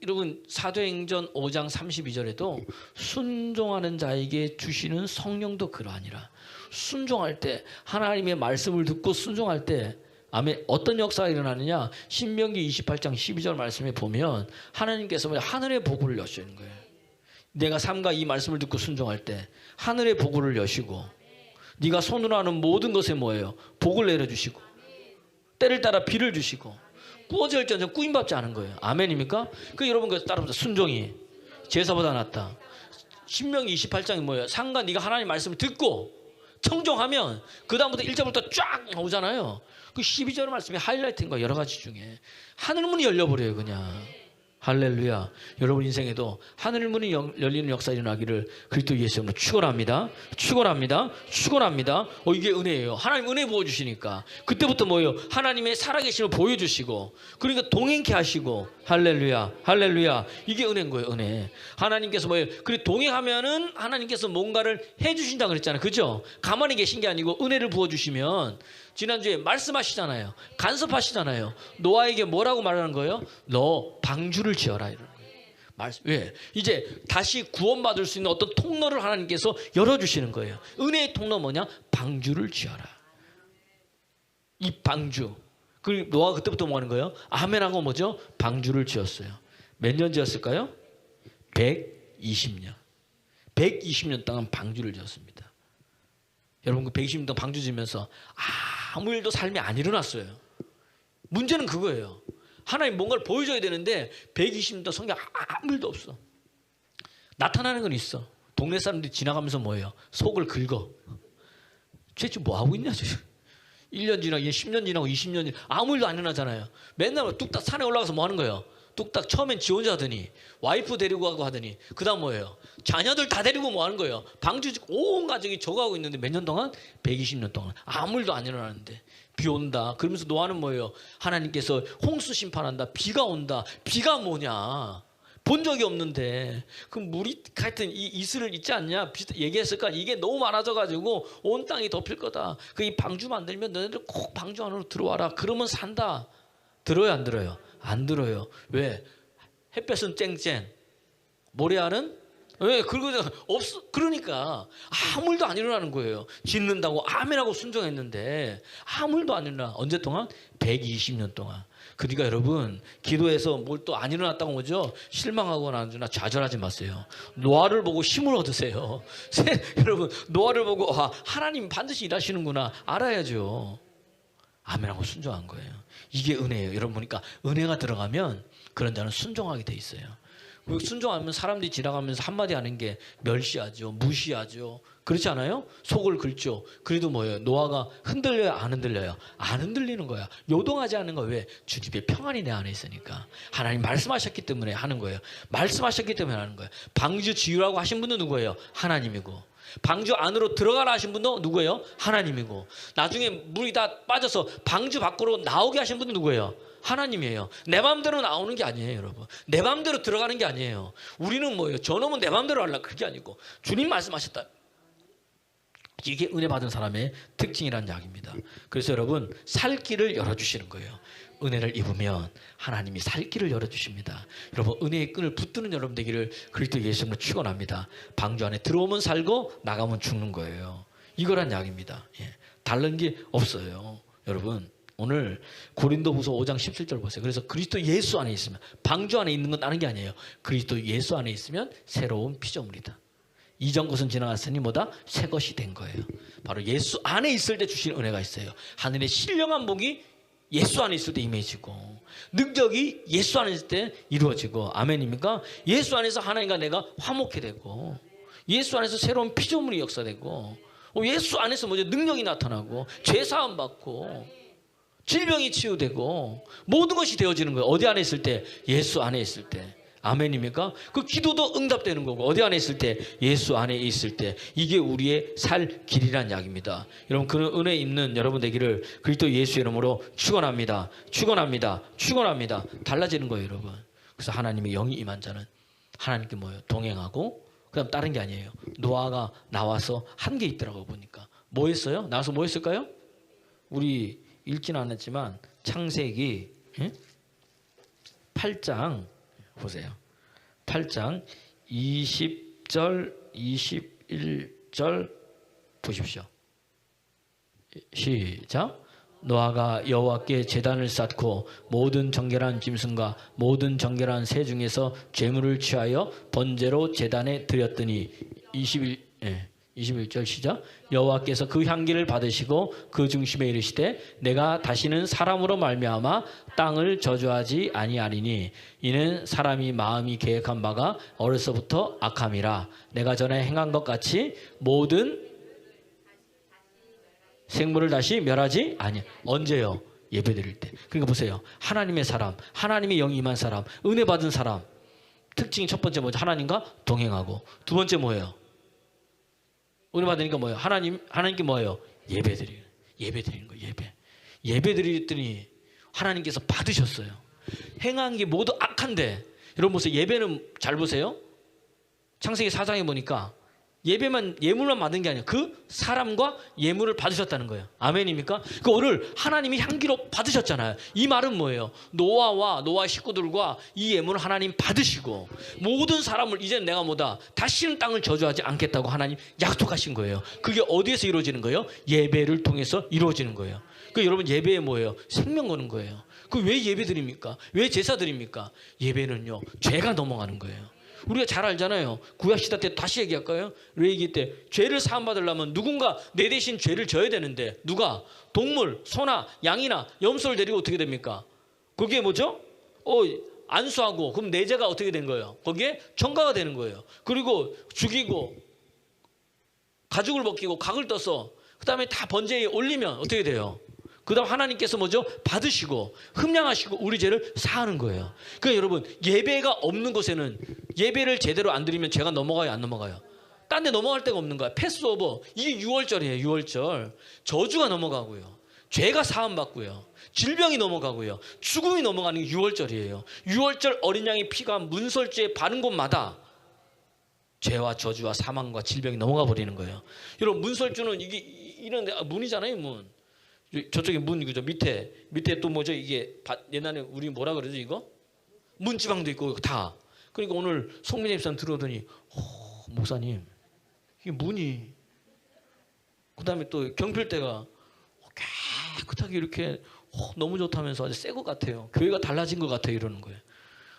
여러분 사도행전 5장 32절에도 순종하는 자에게 주시는 성령도 그러하니라. 순종할 때 하나님의 말씀을 듣고 순종할 때 아멘. 어떤 역사가 일어나느냐? 신명기 28장 12절 말씀에 보면 하나님께서 하늘의 보고를 여시는 거예요. 내가 삼가 이 말씀을 듣고 순종할 때 하늘의 보고를 여시고 네가 손으로 하는 모든 것에 뭐예요? 복을 내려주시고 때를 따라 비를 주시고 꾸어질지언정 꾸임받지 않은 거예요. 아멘입니까? 그 여러분 그 따라서 순종이 제사보다 낫다. 신명기 28장이 뭐예요? 상가 네가 하나님 말씀을 듣고 청종하면 그 다음부터 1절부터 쫙 나오잖아요. 그 12절 말씀이 하이라이트인 거예요. 여러 가지 중에 하늘문이 열려버려요. 그냥 할렐루야. 여러분 인생에도 하늘문이 열리는 역사 일어나기를 그리스도 예수님으로 축원합니다. 축원합니다. 축원합니다. 이게 은혜예요. 하나님 은혜 부어주시니까 그때부터 뭐예요? 하나님의 살아계심을 보여주시고 그러니까 동행케 하시고 할렐루야. 할렐루야. 이게 은혜인 거예요. 은혜. 하나님께서 뭐예요? 그래 동행하면은 하나님께서 뭔가를 해주신다 그랬잖아요. 그죠? 가만히 계신 게 아니고 은혜를 부어주시면 지난주에 말씀하시잖아요. 간섭하시잖아요. 노아에게 뭐라고 말하는 거예요? 너 방주를 지어라 이러는 거예요. 왜? 이제 다시 구원받을 수 있는 어떤 통로를 하나님께서 열어주시는 거예요. 은혜의 통로 뭐냐? 방주를 지어라. 이 방주. 그리고 노아가 그때부터 뭐 하는 거예요? 아멘하고 뭐죠? 방주를 지었어요. 몇 년 지었을까요? 120년. 120년 동안 방주를 지었습니다. 여러분 그 120년 동안 방주 지면서 아무 일도 삶이 안 일어났어요. 문제는 그거예요. 하나님 뭔가를 보여줘야 되는데 120년 동안 성경 아무 일도 없어. 나타나는 건 있어. 동네 사람들이 지나가면서 뭐예요? 속을 긁어. 쟤 뭐 하고 있냐 지금. 1년 지나고 10년 지나고 20년 지나고 아무 일도 안 일어나잖아요. 맨날 뚝딱 산에 올라가서 뭐 하는 거예요? 뚝딱 처음엔 지 혼자 하더니 와이프 데리고 가고 하더니 그 다음 뭐예요? 자녀들 다 데리고 뭐 하는 거예요? 방주 온 가족이 저거 하고 있는데 몇 년 동안? 120년 동안 아무 일도 안 일어나는데 비 온다. 그러면서 노아는 뭐예요? 하나님께서 홍수 심판한다. 비가 온다. 비가 뭐냐? 본 적이 없는데 그 물이 하여튼 이 이슬을 잊지 않냐? 얘기했을까? 이게 너무 많아져가지고 온 땅이 덮일 거다. 그 이 방주 만들면 너네들 꼭 방주 안으로 들어와라. 그러면 산다. 들어요 안 들어요? 안 들어요. 왜? 햇볕은 쨍쨍 모래알은 왜? 그러니까 아무 일도 안 일어나는 거예요. 짓는다고 아멘하고 순종했는데 아무 일도 안 일어나. 언제 동안? 120년 동안. 그러니까 여러분 기도해서 뭘 또 안 일어났다고 뭐죠? 실망하거나 안주나 좌절하지 마세요. 노아를 보고 힘을 얻으세요. 여러분 노아를 보고 하나님 반드시 일하시는구나 알아야죠. 아멘하고 순종한 거예요. 이게 은혜예요. 여러분 보니까 은혜가 들어가면 그런 자는 순종하게 돼 있어요. 순종하면 사람들이 지나가면서 한마디 하는 게 멸시하죠. 무시하죠. 그렇지 않아요? 속을 긁죠. 그래도 뭐예요? 노아가 흔들려요? 안 흔들려요? 안 흔들리는 거야. 요동하지 않는 거야. 왜? 주님의 평안이 내 안에 있으니까. 하나님 말씀하셨기 때문에 하는 거예요. 말씀하셨기 때문에 하는 거예요. 방주 지으라고 하신 분은 누구예요? 하나님이고. 방주 안으로 들어가라 하신 분도 누구예요? 하나님이고. 나중에 물이 다 빠져서 방주 밖으로 나오게 하신 분은 누구예요? 하나님이에요. 내 마음대로 나오는 게 아니에요, 여러분. 내 마음대로 들어가는 게 아니에요. 우리는 뭐예요? 저놈은 내 마음대로 하려고 그게 아니고 주님 말씀하셨다. 이게 은혜 받은 사람의 특징이라는 이야기입니다. 그래서 여러분 살 길을 열어주시는 거예요. 은혜를 입으면 하나님이 살 길을 열어주십니다. 여러분 은혜의 끈을 붙드는 여러분 되기를 그리스도 예수님으로 축원합니다. 방주 안에 들어오면 살고 나가면 죽는 거예요. 이거란 이야기입니다. 다른 게 없어요. 여러분 오늘 고린도후서 5장 17절 보세요. 그래서 그리스도 예수 안에 있으면 방주 안에 있는 건 다른 게 아니에요. 그리스도 예수 안에 있으면 새로운 피조물이다. 이전 것은 지나갔으니 뭐다? 새 것이 된 거예요. 바로 예수 안에 있을 때 주신 은혜가 있어요. 하늘의 신령한 복이 예수 안에 있을 때 임해지고 능력이 예수 안에 있을 때 이루어지고 아멘입니까? 예수 안에서 하나님과 내가 화목해 되고 예수 안에서 새로운 피조물이 역사되고 예수 안에서 뭐죠? 능력이 나타나고 죄사함 받고 질병이 치유되고 모든 것이 되어지는 거예요. 어디 안에 있을 때? 예수 안에 있을 때. 아멘입니까? 그 기도도 응답되는 거고 어디 안에 있을 때? 예수 안에 있을 때. 이게 우리의 살 길이란 이야기입니다. 여러분 그런 은혜 있는 여러분 되기를 그리스도 예수의 이름으로 축원합니다. 축원합니다. 축원합니다. 달라지는 거예요 여러분. 그래서 하나님의 영이 임한 자는 하나님께 뭐예요? 동행하고 그다음 다른 게 아니에요. 노아가 나와서 한 게 있더라고 보니까. 뭐 했어요? 나와서 뭐 했을까요? 우리 읽지는 않았지만 창세기 8장 보세요. 8장 20절 21절 보십시오. 시작. 노아가 여호와께 제단을 쌓고 모든 정결한 짐승과 모든 정결한 새 중에서 제물을 취하여 번제로 제단에 드렸더니 21절 시작. 여호와께서 그 향기를 받으시고 그 중심에 이르시되 내가 다시는 사람으로 말미암아 땅을 저주하지 아니하리니 이는 사람이 마음이 계획한 바가 어려서부터 악함이라. 내가 전에 행한 것 같이 모든 생물을 다시 멸하지 아니야. 언제요? 예배드릴 때. 그러니까 보세요. 하나님의 사람, 하나님의 영이 임한 사람, 은혜 받은 사람. 특징이 첫 번째 뭐죠? 하나님과 동행하고. 두 번째 뭐예요? 은혜 받으니까 뭐예요? 하나님께 뭐예요? 예배드리는 거. 예배드리더니 하나님께서 받으셨어요. 행한 게 모두 악한데 여러분 보세요. 예배는 잘 보세요. 창세기 4장에 보니까 예물만 받은 게 아니에요. 그 사람과 예물을 받으셨다는 거예요. 아멘입니까? 그 오늘 하나님이 향기로 받으셨잖아요. 이 말은 뭐예요? 노아와 노아 식구들과 이 예물을 하나님 받으시고 모든 사람을 이제는 내가 뭐다? 다시는 땅을 저주하지 않겠다고 하나님 약속하신 거예요. 그게 어디에서 이루어지는 거예요? 예배를 통해서 이루어지는 거예요. 그 여러분 예배에 뭐예요? 생명 거는 거예요. 그 왜 예배 드립니까? 왜 제사 드립니까? 예배는요. 죄가 넘어가는 거예요. 우리가 잘 알잖아요. 구약시대 때 다시 얘기할까요? 레위기 때 죄를 사함받으려면 누군가 내 대신 죄를 져야 되는데 누가? 동물, 소나 양이나 염소를 데리고 어떻게 됩니까? 거기에 뭐죠? 안수하고 그럼 내 죄가 어떻게 된 거예요? 거기에 전가가 되는 거예요. 그리고 죽이고 가죽을 벗기고 각을 떠서 그 다음에 다 번제에 올리면 어떻게 돼요? 그 다음 하나님께서 뭐죠? 받으시고 흠량하시고 우리 죄를 사하는 거예요. 그러니까 여러분 예배가 없는 곳에는 예배를 제대로 안 드리면 죄가 넘어가요 안 넘어가요? 딴 데 넘어갈 데가 없는 거야. 패스오버. 이게 6월절이에요. 6월절. 저주가 넘어가고요. 죄가 사함받고요. 질병이 넘어가고요. 죽음이 넘어가는 게 6월절이에요. 6월절 어린 양의 피가 문설주에 바른 곳마다 죄와 저주와 사망과 질병이 넘어가 버리는 거예요. 여러분 문설주는 이게 이런 문이잖아요. 문. 저쪽에 문 그죠? 밑에 또 뭐죠? 이게 옛날에 우리 뭐라 그러죠 이거? 문지방도 있고 다. 그러니까 오늘 송민혜 집사님 들어오더니 목사님 이게 문이 그다음에 또 경필대가 깨끗하게 이렇게 너무 좋다면서 아주 새 것 같아요. 교회가 달라진 것 같아요 이러는 거예요.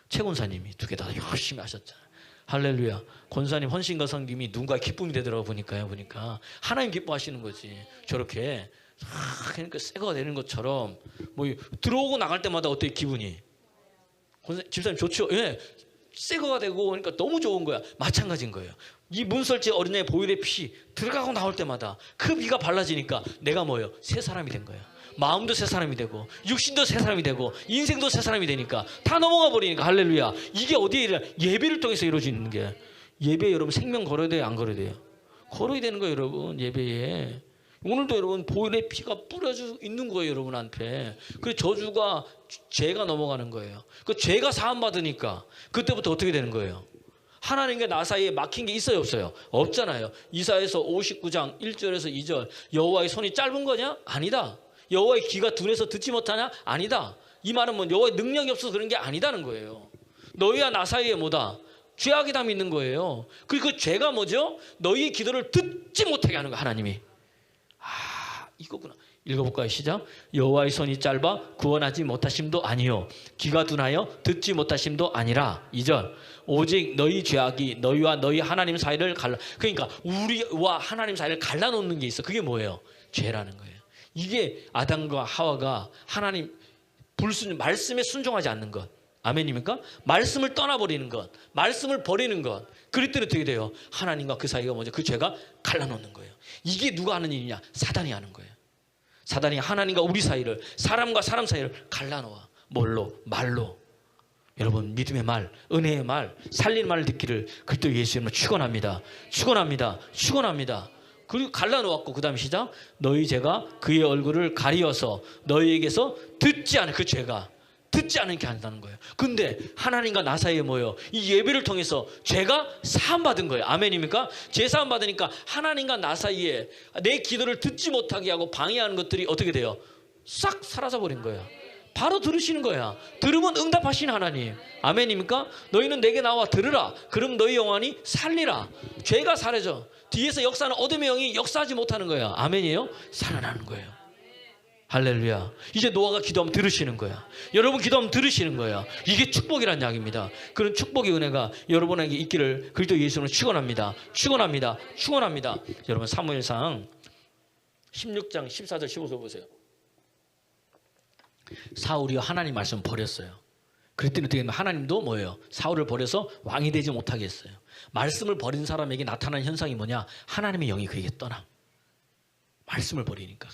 최 권사님이 두 개 다 열심히 하셨잖아요. 할렐루야. 권사님 헌신과 섬김이 누군가 기쁨이 되더라고 보니까 하나님 기뻐하시는 거지. 저렇게 그러니까 새거가 되는 것처럼 뭐 들어오고 나갈 때마다 어때요 기분이? 집사님 좋죠? 예, 새거가 되고 그러니까 너무 좋은 거야. 마찬가지인 거예요. 이 문설지 어린애 보혈의 피 들어가고 나올 때마다 그 비가 발라지니까 내가 뭐예요? 새 사람이 된 거예요. 마음도 새 사람이 되고 육신도 새 사람이 되고 인생도 새 사람이 되니까 다 넘어가 버리니까 할렐루야. 이게 어디에 일어나? 예배를 통해서 이루어지는 게. 예배 여러분 생명 걸어야 돼요 안 걸어야 돼요? 걸어야 되는 거예요 여러분. 예배에 오늘도 여러분 보혈의 피가 뿌려져 있는 거예요 여러분한테. 그 저주가 죄가 넘어가는 거예요. 그 죄가 사함 받으니까 그때부터 어떻게 되는 거예요? 하나님과 나 사이에 막힌 게 있어요 없어요? 없잖아요. 이사야서 59장 1절에서 2절 여호와의 손이 짧은 거냐? 아니다. 여호와의 귀가 둔해서 듣지 못하냐? 아니다. 이 말은 뭐 여호와의 능력이 없어서 그런 게 아니다는 거예요. 너희와 나 사이에 뭐다? 죄악이 담이 있는 거예요. 그리고 그 죄가 뭐죠? 너희의 기도를 듣지 못하게 하는 거야 하나님이. 이거구나. 읽어볼까요? 시작. 여호와의 손이 짧아 구원하지 못하심도 아니요 귀가 둔하여 듣지 못하심도 아니라 2절 오직 너희 죄악이 너희와 너희 하나님 사이를 그러니까 우리와 하나님 사이를 갈라놓는 게 있어. 그게 뭐예요? 죄라는 거예요. 이게 아담과 하와가 하나님 말씀에 순종하지 않는 것. 아멘입니까? 말씀을 떠나버리는 것, 말씀을 버리는 것. 그럴 때는 어떻게 돼요? 하나님과 그 사이가 뭐죠? 그 죄가 갈라놓는 거예요. 이게 누가 하는 일이냐? 사단이 하는 거예요. 사단이 하나님과 우리 사이를, 사람과 사람 사이를 갈라놓아. 뭘로? 말로. 여러분 믿음의 말, 은혜의 말, 살리는 말을 듣기를 그리스도 예수 이름으로 축원합니다. 축원합니다. 축원합니다. 그리고 갈라놓았고 그 다음 시작. 너희 죄가 그의 얼굴을 가리어서 너희에게서 듣지 않은 그 죄가 듣지 않게 한다는 거예요. 근데 하나님과 나 사이에 뭐예요? 이 예배를 통해서 죄가 사함받은 거예요. 아멘입니까? 죄 사함받으니까 하나님과 나 사이에 내 기도를 듣지 못하게 하고 방해하는 것들이 어떻게 돼요? 싹 사라져버린 거예요. 바로 들으시는 거야. 들으면 응답하시는 하나님. 아멘입니까? 너희는 내게 나와 들으라. 그럼 너희 영혼이 살리라. 죄가 사라져. 뒤에서 역사는 어둠의 영이 역사하지 못하는 거야. 아멘이에요? 살아나는 거예요. 할렐루야. 이제 노아가 기도하면 들으시는 거야. 여러분 기도하면 들으시는 거야. 이게 축복이란 이야기입니다. 그런 축복의 은혜가 여러분에게 있기를 그리스도 예수로 축원합니다. 축원합니다. 축원합니다. 여러분 사무엘상 16장 14절 15절 보세요. 사울이 하나님 말씀 버렸어요. 그랬더니 어떻게 하나님도 뭐예요? 사울을 버려서 왕이 되지 못하게 했어요. 말씀을 버린 사람에게 나타나는 현상이 뭐냐? 하나님의 영이 그에게 떠나. 말씀을 버리니까.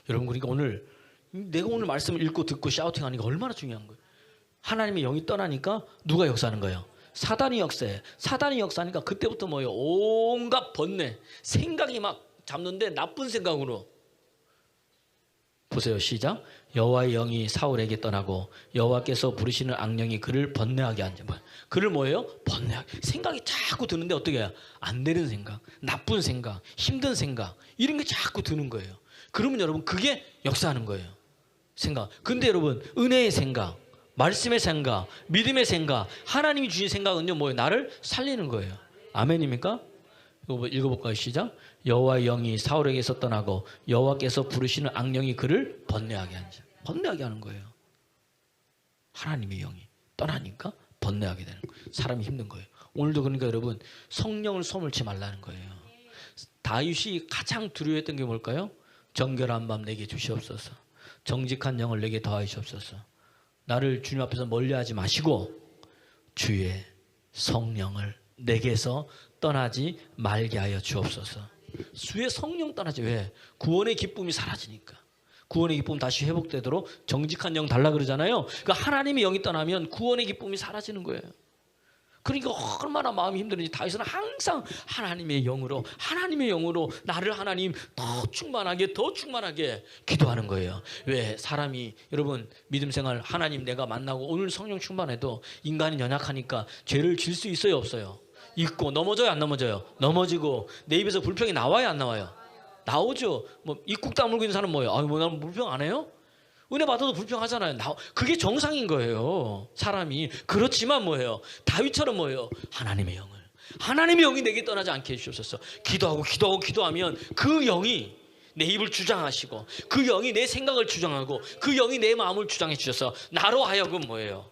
여러분 그러니까 오늘 내가 오늘 말씀을 읽고 듣고 샤우팅하는 게 얼마나 중요한 거예요. 하나님의 영이 떠나니까 누가 역사하는 거예요? 사단이 역사해. 사단이 역사하니까 그때부터 뭐예요? 온갖 번뇌, 생각이 막 잡는데 나쁜 생각으로. 보세요. 시작. 여호와의 영이 사울에게 떠나고 여호와께서 부르시는 악령이 그를 번뇌하게 하니. 그를 뭐예요? 번뇌하게. 생각이 자꾸 드는데 어떻게 해요? 안 되는 생각, 나쁜 생각, 힘든 생각 이런 게 자꾸 드는 거예요. 그러면 여러분 그게 역사하는 거예요. 생각. 근데 여러분 은혜의 생각, 말씀의 생각, 믿음의 생각, 하나님이 주신 생각은요 뭐예요? 나를 살리는 거예요. 아멘입니까? 읽어볼까요? 시작. 여호와의 영이 사울에게서 떠나고 여호와께서 부르시는 악령이 그를 번뇌하게 하는. 번뇌하게 하는 거예요. 하나님의 영이 떠나니까 번뇌하게 되는 거예요. 사람이 힘든 거예요. 오늘도 그러니까 여러분 성령을 소멸치 말라는 거예요. 다윗이 가장 두려워했던 게 뭘까요? 정결한 맘 내게 주시옵소서. 정직한 영을 내게 더하시옵소서. 나를 주님 앞에서 멀리하지 마시고 주의 성령을 내게서 떠나지 말게 하여 주옵소서. 주의 성령 떠나지. 왜? 구원의 기쁨이 사라지니까. 구원의 기쁨 다시 회복되도록 정직한 영 달라 그러잖아요. 그러니까 하나님의 영이 떠나면 구원의 기쁨이 사라지는 거예요. 그러니까 얼마나 마음이 힘든지 다윗은 항상 하나님의 영으로 나를 하나님 더 충만하게 기도하는 거예요. 왜? 사람이 여러분 믿음 생활 하나님 내가 만나고 오늘 성령 충만해도 인간이 연약하니까 죄를 질 수 있어요 없어요? 있고. 넘어져요 안 넘어져요? 넘어지고. 내 입에서 불평이 나와요 안 나와요? 나오죠. 뭐 입국 다물고 있는 사람은 뭐예요? 뭐 나는 불평 안 해요? 은혜 받아도 불평하잖아요. 그게 정상인 거예요. 사람이. 그렇지만 뭐예요? 다윗처럼 뭐예요? 하나님의 영이 내게 떠나지 않게 해주옵소서. 기도하면 그 영이 내 입을 주장하시고 그 영이 내 생각을 주장하고 그 영이 내 마음을 주장해 주셔서 나로 하여금 뭐예요?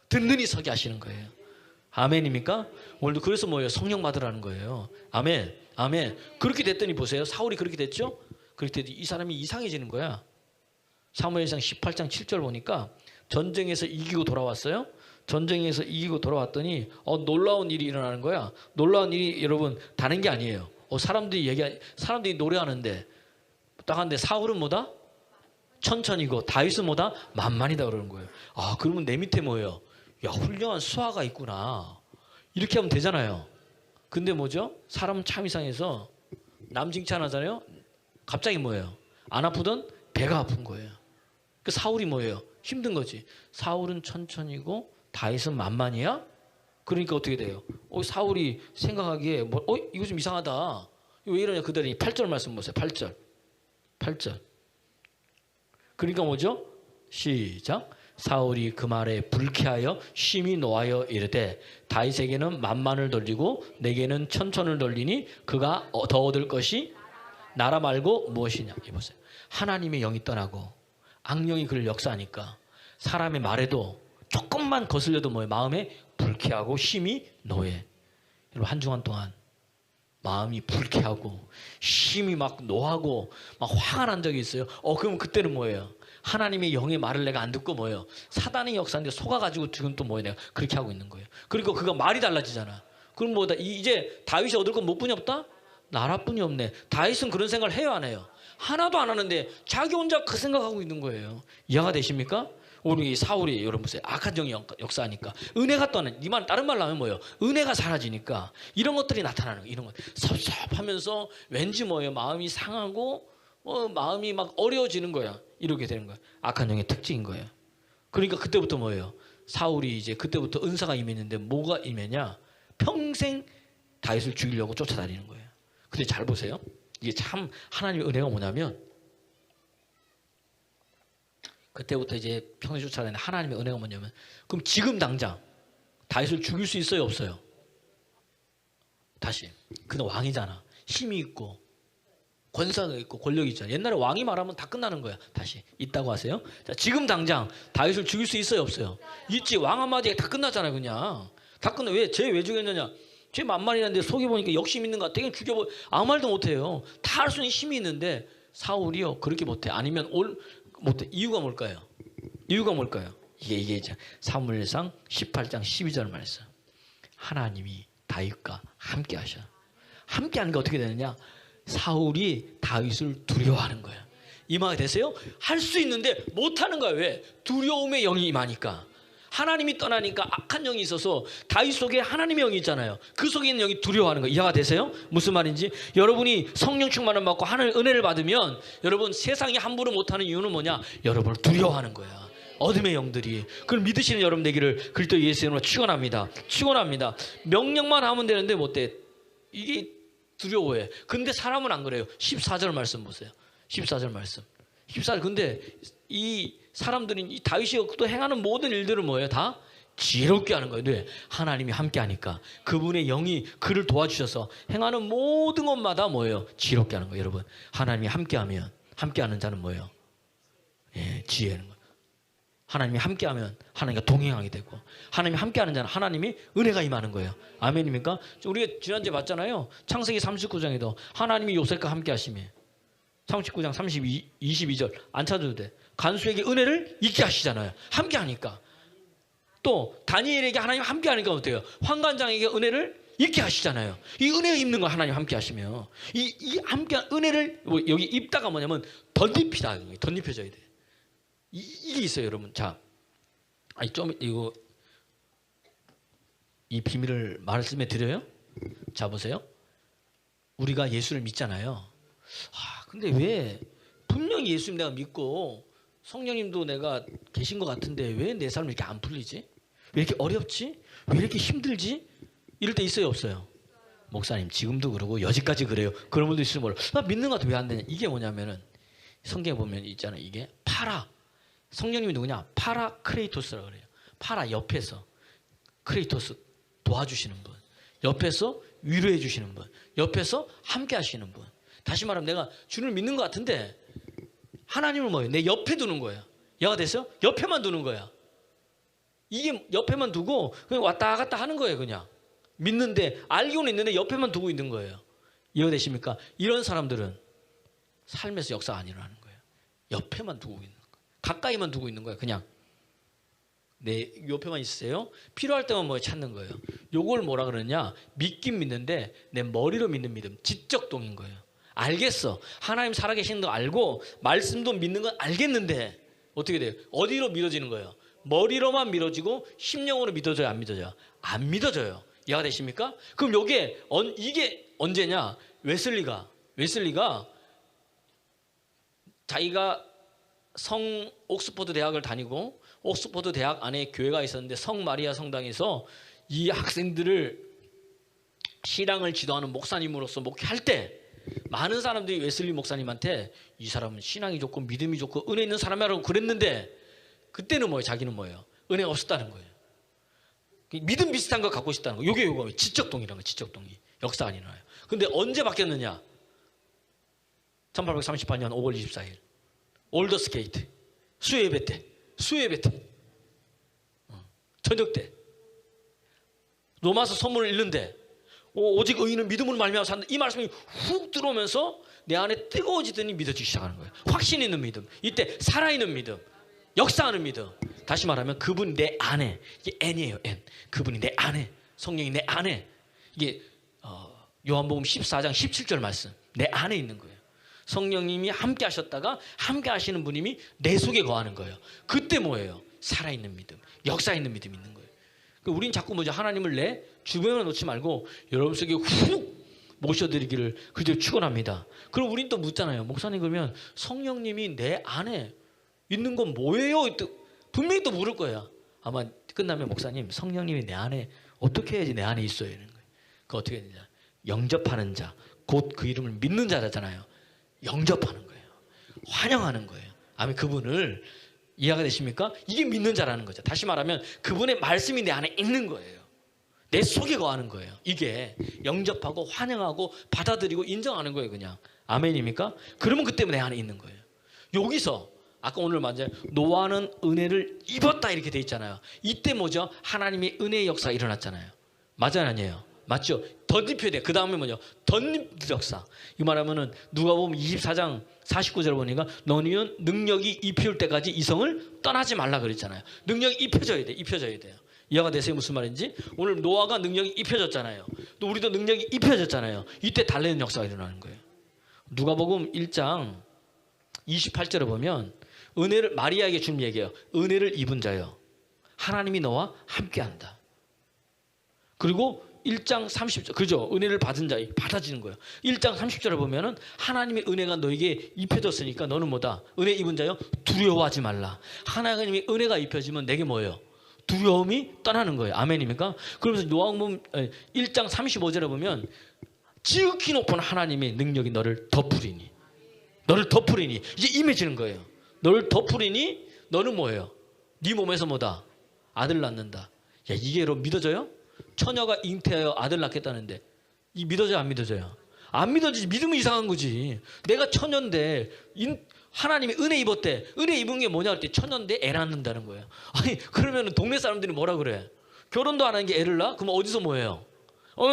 든든히 서게 하시는 거예요. 아멘입니까? 오늘도 그래서 뭐예요? 성령 받으라는 거예요. 아멘. 아멘. 그렇게 됐더니 보세요. 사울이 그렇게 됐죠? 그렇게 됐더니 이 사람이 이상해지는 거야. 사무엘상 18장 7절 보니까 전쟁에서 이기고 돌아왔어요. 전쟁에서 이기고 돌아왔더니 놀라운 일이 일어나는 거야. 놀라운 일이 여러분 다른 게 아니에요. 사람들이 노래하는데 딱 한데 사울은 뭐다? 천천히고 다윗은 뭐다? 만만이다 그러는 거예요. 아 그러면 내 밑에 뭐예요? 야 훌륭한 수하가 있구나. 이렇게 하면 되잖아요. 근데 뭐죠? 사람은 참 이상해서 남 칭찬하잖아요. 갑자기 뭐예요? 안 아프던 배가 아픈 거예요. 그 사울이 뭐예요? 힘든 거지. 사울은 천천히고 다윗은 만만이야? 그러니까 어떻게 돼요? 사울이 생각하기에 이거 좀 이상하다. 왜 이러냐 그들이 8절 말씀 보세요. 8절. 그러니까 뭐죠? 시작. 사울이 그 말에 불쾌하여 심히 노하여 이르되 다윗에게는 만만을 돌리고 내게는 천천을 돌리니 그가 더 얻을 것이 나라 말고 무엇이냐. 보세요. 하나님의 영이 떠나고 악령이 그를 역사하니까 사람의 말에도 조금만 거슬려도 뭐예요? 마음에 불쾌하고 심히 노해. 여러분 한 주간 동안 마음이 불쾌하고 심히 막 노하고 막 화가 난 적이 있어요. 그럼 그때는 뭐예요? 하나님의 영의 말을 내가 안 듣고 뭐예요? 사단의 역사인데 속아가지고 지금 또 뭐예요? 내가 그렇게 하고 있는 거예요. 그러니까 그가 말이 달라지잖아. 그럼 뭐다? 이제 다윗이 얻을 건 뭐뿐이 없다? 나라뿐이 없네. 다윗은 그런 생각을 해요 안 해요? 하나도 안 하는데 자기 혼자 그 생각하고 있는 거예요. 이해가 되십니까? 우리 사울이 여러분 보세요. 악한 영이 역사하니까 은혜가 떠나는, 이 말 다른 말로 하면 뭐예요? 은혜가 사라지니까 이런 것들이 나타나는 거예요. 이런 것 섭섭하면서 왠지 뭐예요? 마음이 상하고 마음이 막 어려워지는 거야. 이렇게 되는 거야. 악한 영의 특징인 거예요. 그러니까 그때부터 뭐예요? 사울이 이제 그때부터 은사가 임했는데 뭐가 임했냐? 평생 다윗을 죽이려고 쫓아다니는 거예요. 근데 잘 보세요. 이게 참 하나님의 은혜가 뭐냐면 그때부터 이제 평생 쫓아다니는 하나님의 은혜가 뭐냐면 그럼 지금 당장 다윗을 죽일 수 있어요? 없어요? 다시. 그는 왕이잖아. 힘이 있고 권사가 있고 권력이 있잖아. 옛날에 왕이 말하면 다 끝나는 거야. 다시. 있다고 하세요? 자, 지금 당장 다윗을 죽일 수 있어요? 없어요? 있지. 왕 한마디에 다 끝나잖아요. 그냥. 다 끝나. 왜? 쟤 왜 죽였느냐? 쟤 만만이라는데 속에 보니까 욕심 있는 것 같아. 그냥 죽여버. 아무 말도 못해요. 다 할 수 있는 힘이 있는데 사울이요. 그렇게 못해. 아니면 못해. 이유가 뭘까요? 이유가 뭘까요? 이게 이제 사무엘상 18장 12절 말씀. 하나님이 다윗과 함께 하셔. 함께 하는 게 어떻게 되느냐? 사울이 다윗을 두려워하는 거야. 이해가 되세요? 할 수 있는데 못하는 거야. 왜? 두려움의 영이 임하니까. 하나님이 떠나니까 악한 영이 있어서 다윗 속에 하나님의 영이 있잖아요. 그 속에 있는 영이 두려워하는 거예요. 이해가 되세요? 무슨 말인지? 여러분이 성령 충만을 받고 하나님의 은혜를 받으면 여러분 세상이 함부로 못하는 이유는 뭐냐? 여러분을 두려워하는 거야. 어둠의 영들이. 그걸 믿으시는 여러분 되기를 그리스도 예수의 이름으로 축원합니다. 축원합니다. 명령만 하면 되는데 못돼. 이게 두려워해. 근데 사람은 안 그래요. 14절 말씀 보세요. 14절 말씀. 14절. 근데 이 사람들이 이 다윗이 또 행하는 모든 일들은 뭐예요? 다 지혜롭게 하는 거예요. 왜? 하나님이 함께 하니까 그분의 영이 그를 도와주셔서 행하는 모든 것마다 뭐예요? 지혜롭게 하는 거예요. 여러분, 하나님이 함께하면 함께하는 자는 뭐예요? 예, 지혜는 거예요. 하나님이 함께하면 하나님과 동행하게 되고 하나님이 함께하는 자는 하나님이 은혜가 임하는 거예요. 아멘입니까? 우리가 지난주에 봤잖아요. 창세기 39장에도 하나님이 요셉과 함께하시며 39장 22절 안 찾아도 돼. 간수에게 은혜를 있게 하시잖아요. 함께하니까. 또 다니엘에게 하나님 함께하니까 어때요? 환관장에게 은혜를 있게 하시잖아요. 이 은혜가 입는 거 하나님 함께하시며 이 함께한 은혜를 여기 입다가 뭐냐면 덧입히다. 덧입혀져야 돼. 이게 있어요, 여러분. 자, 이 비밀을 말씀에 드려요. 자, 보세요. 우리가 예수를 믿잖아요. 근데 왜 분명히 예수님 내가 믿고 성령님도 내가 계신 것 같은데 왜 내 삶이 이렇게 안 풀리지? 왜 이렇게 어렵지? 왜 이렇게 힘들지? 이럴 때 있어요, 없어요? 목사님 지금도 그러고 여지까지 그래요. 그런 분도 있으면 몰라. 나 믿는 것 같아 왜 안 되냐? 이게 뭐냐면은 성경에 보면 있잖아요. 이게 성령님이 누구냐? 파라크레이토스라고 그래요. 파라 옆에서 크레이토스 도와주시는 분, 옆에서 위로해 주시는 분, 옆에서 함께 하시는 분. 다시 말하면 내가 주님을 믿는 것 같은데 하나님은 뭐예요? 내 옆에 두는 거예요. 이해가 됐어요? 옆에만 두는 거야. 이게 옆에만 두고 그냥 왔다 갔다 하는 거예요. 그냥 믿는데 알고는 있는데 옆에만 두고 있는 거예요. 이해가 되십니까? 이런 사람들은 삶에서 역사가 안 일어나는 거예요. 옆에만 두고 있는 거예요. 가까이만 두고 있는 거예요. 그냥 내 옆에만 있으세요. 필요할 때만 뭐 찾는 거예요. 요걸 뭐라 그러냐? 믿긴 믿는데 내 머리로 믿는 믿음, 지적 동인 거예요. 알겠어. 하나님 살아계시는 거 알고 말씀도 믿는 건 알겠는데 어떻게 돼요? 어디로 믿어지는 거예요? 머리로만 믿어지고 심령으로 믿어져요? 안 믿어져요? 안 믿어져요. 이해가 되십니까? 그럼 이게 언제냐? 웨슬리가 자기가 옥스퍼드 대학을 다니고 옥스퍼드 대학 안에 교회가 있었는데 성 마리아 성당에서 이 학생들을 신앙을 지도하는 목사님으로서 목회할 때 많은 사람들이 웨슬리 목사님한테 이 사람은 신앙이 좋고 믿음이 좋고 은혜 있는 사람이라고 그랬는데 그때는 뭐예요? 자기는 뭐예요? 은혜가 없었다는 거예요. 믿음 비슷한 거 갖고 싶다는 거. 요게 지적동이라는 거예요. 지적동이. 역사가 안 일어나요. 근데 언제 바뀌었느냐? 1838년 5월 24일 올더스 게이트 수요예배 때 저녁 때 로마서 선문을 읽는데 오직 의인은 믿음으로 말미암아 산다. 이 말씀이 훅 들어오면서 내 안에 뜨거워지더니 믿어지기 시작하는 거예요. 확신 있는 믿음. 이때 살아있는 믿음. 역사하는 믿음. 다시 말하면 그분이 내 안에. 이게 N이에요. N. 그분이 내 안에. 성령이 내 안에. 이게 요한복음 14장 17절 말씀. 내 안에 있는 거예요. 성령님이 함께 하셨다가 함께 하시는 분님이 내 속에 거하는 거예요. 그때 뭐예요? 살아있는 믿음, 역사 있는 믿음이 있는 거예요. 그러니까 우린 자꾸 뭐죠? 하나님을 내 주변에 놓지 말고 여러분 속에 훅 모셔드리기를 그저 축원합니다. 그럼 우린 또 묻잖아요. 목사님 그러면 성령님이 내 안에 있는 건 뭐예요? 분명히 또 물을 거야. 아마 끝나면 목사님 성령님이 내 안에 어떻게 해야지 내 안에 있어야 되는 거예요. 그 어떻게 해야 되냐? 영접하는 자, 곧 그 이름을 믿는 자잖아요. 영접하는 거예요. 환영하는 거예요. 아멘. 그분을 이해가 되십니까? 이게 믿는 자라는 거죠. 다시 말하면 그분의 말씀이 내 안에 있는 거예요. 내 속에 거하는 거예요. 이게 영접하고 환영하고 받아들이고 인정하는 거예요. 그냥 아멘입니까? 그러면 그때 내 안에 있는 거예요. 여기서 아까 오늘 맞아요. 노아는 은혜를 입었다 이렇게 돼 있잖아요. 이때 뭐죠? 하나님의 은혜의 역사가 일어났잖아요. 맞아요, 아니에요? 맞죠? 덧입혀야 돼. 그 다음에 뭐죠? 덧입 역사. 이 말하면은 누가 보면 24장 49절 보니까 너희는 능력이 입혀질 때까지 이성을 떠나지 말라 그랬잖아요. 능력이 입혀져야 돼. 입혀져야 돼요. 이해가 되세요? 무슨 말인지? 오늘 노아가 능력이 입혀졌잖아요. 또 우리도 능력이 입혀졌잖아요. 이때 달래는 역사가 일어나는 거예요. 누가복음 1장 28절에 보면 은혜를 마리아에게 준 얘기예요. 은혜를 입은 자요. 하나님이 너와 함께한다. 그리고 1장 30절 그죠? 은혜를 받은 자 받아지는 거예요. 1장 30절에 보면은 하나님의 은혜가 너에게 입혀졌으니까 너는 뭐다? 은혜 입은 자요. 두려워하지 말라. 하나님의 은혜가 입혀지면 내게 뭐예요? 두려움이 떠나는 거예요. 아멘입니까? 그러면서 노아복음 1장 35절에 보면 지극히 높은 하나님의 능력이 너를 덮으리니 너를 덮으리니 이제 임해지는 거예요. 너를 덮으리니 너는 뭐예요? 네 몸에서 뭐다? 아들 낳는다. 야, 이게 여러분 믿어져요? 처녀가 잉태하여 아들 낳겠다는데 이 믿어져요? 안 믿어져요? 안 믿어지지. 믿으면 이상한 거지. 내가 처녀인데 하나님이 은혜 입었대. 은혜 입은 게 뭐냐 할 때 처녀인데 애 낳는다는 거예요. 아니 그러면 동네 사람들이 뭐라 그래? 결혼도 안 한 게 애를 낳아? 그럼 어디서 뭐예요?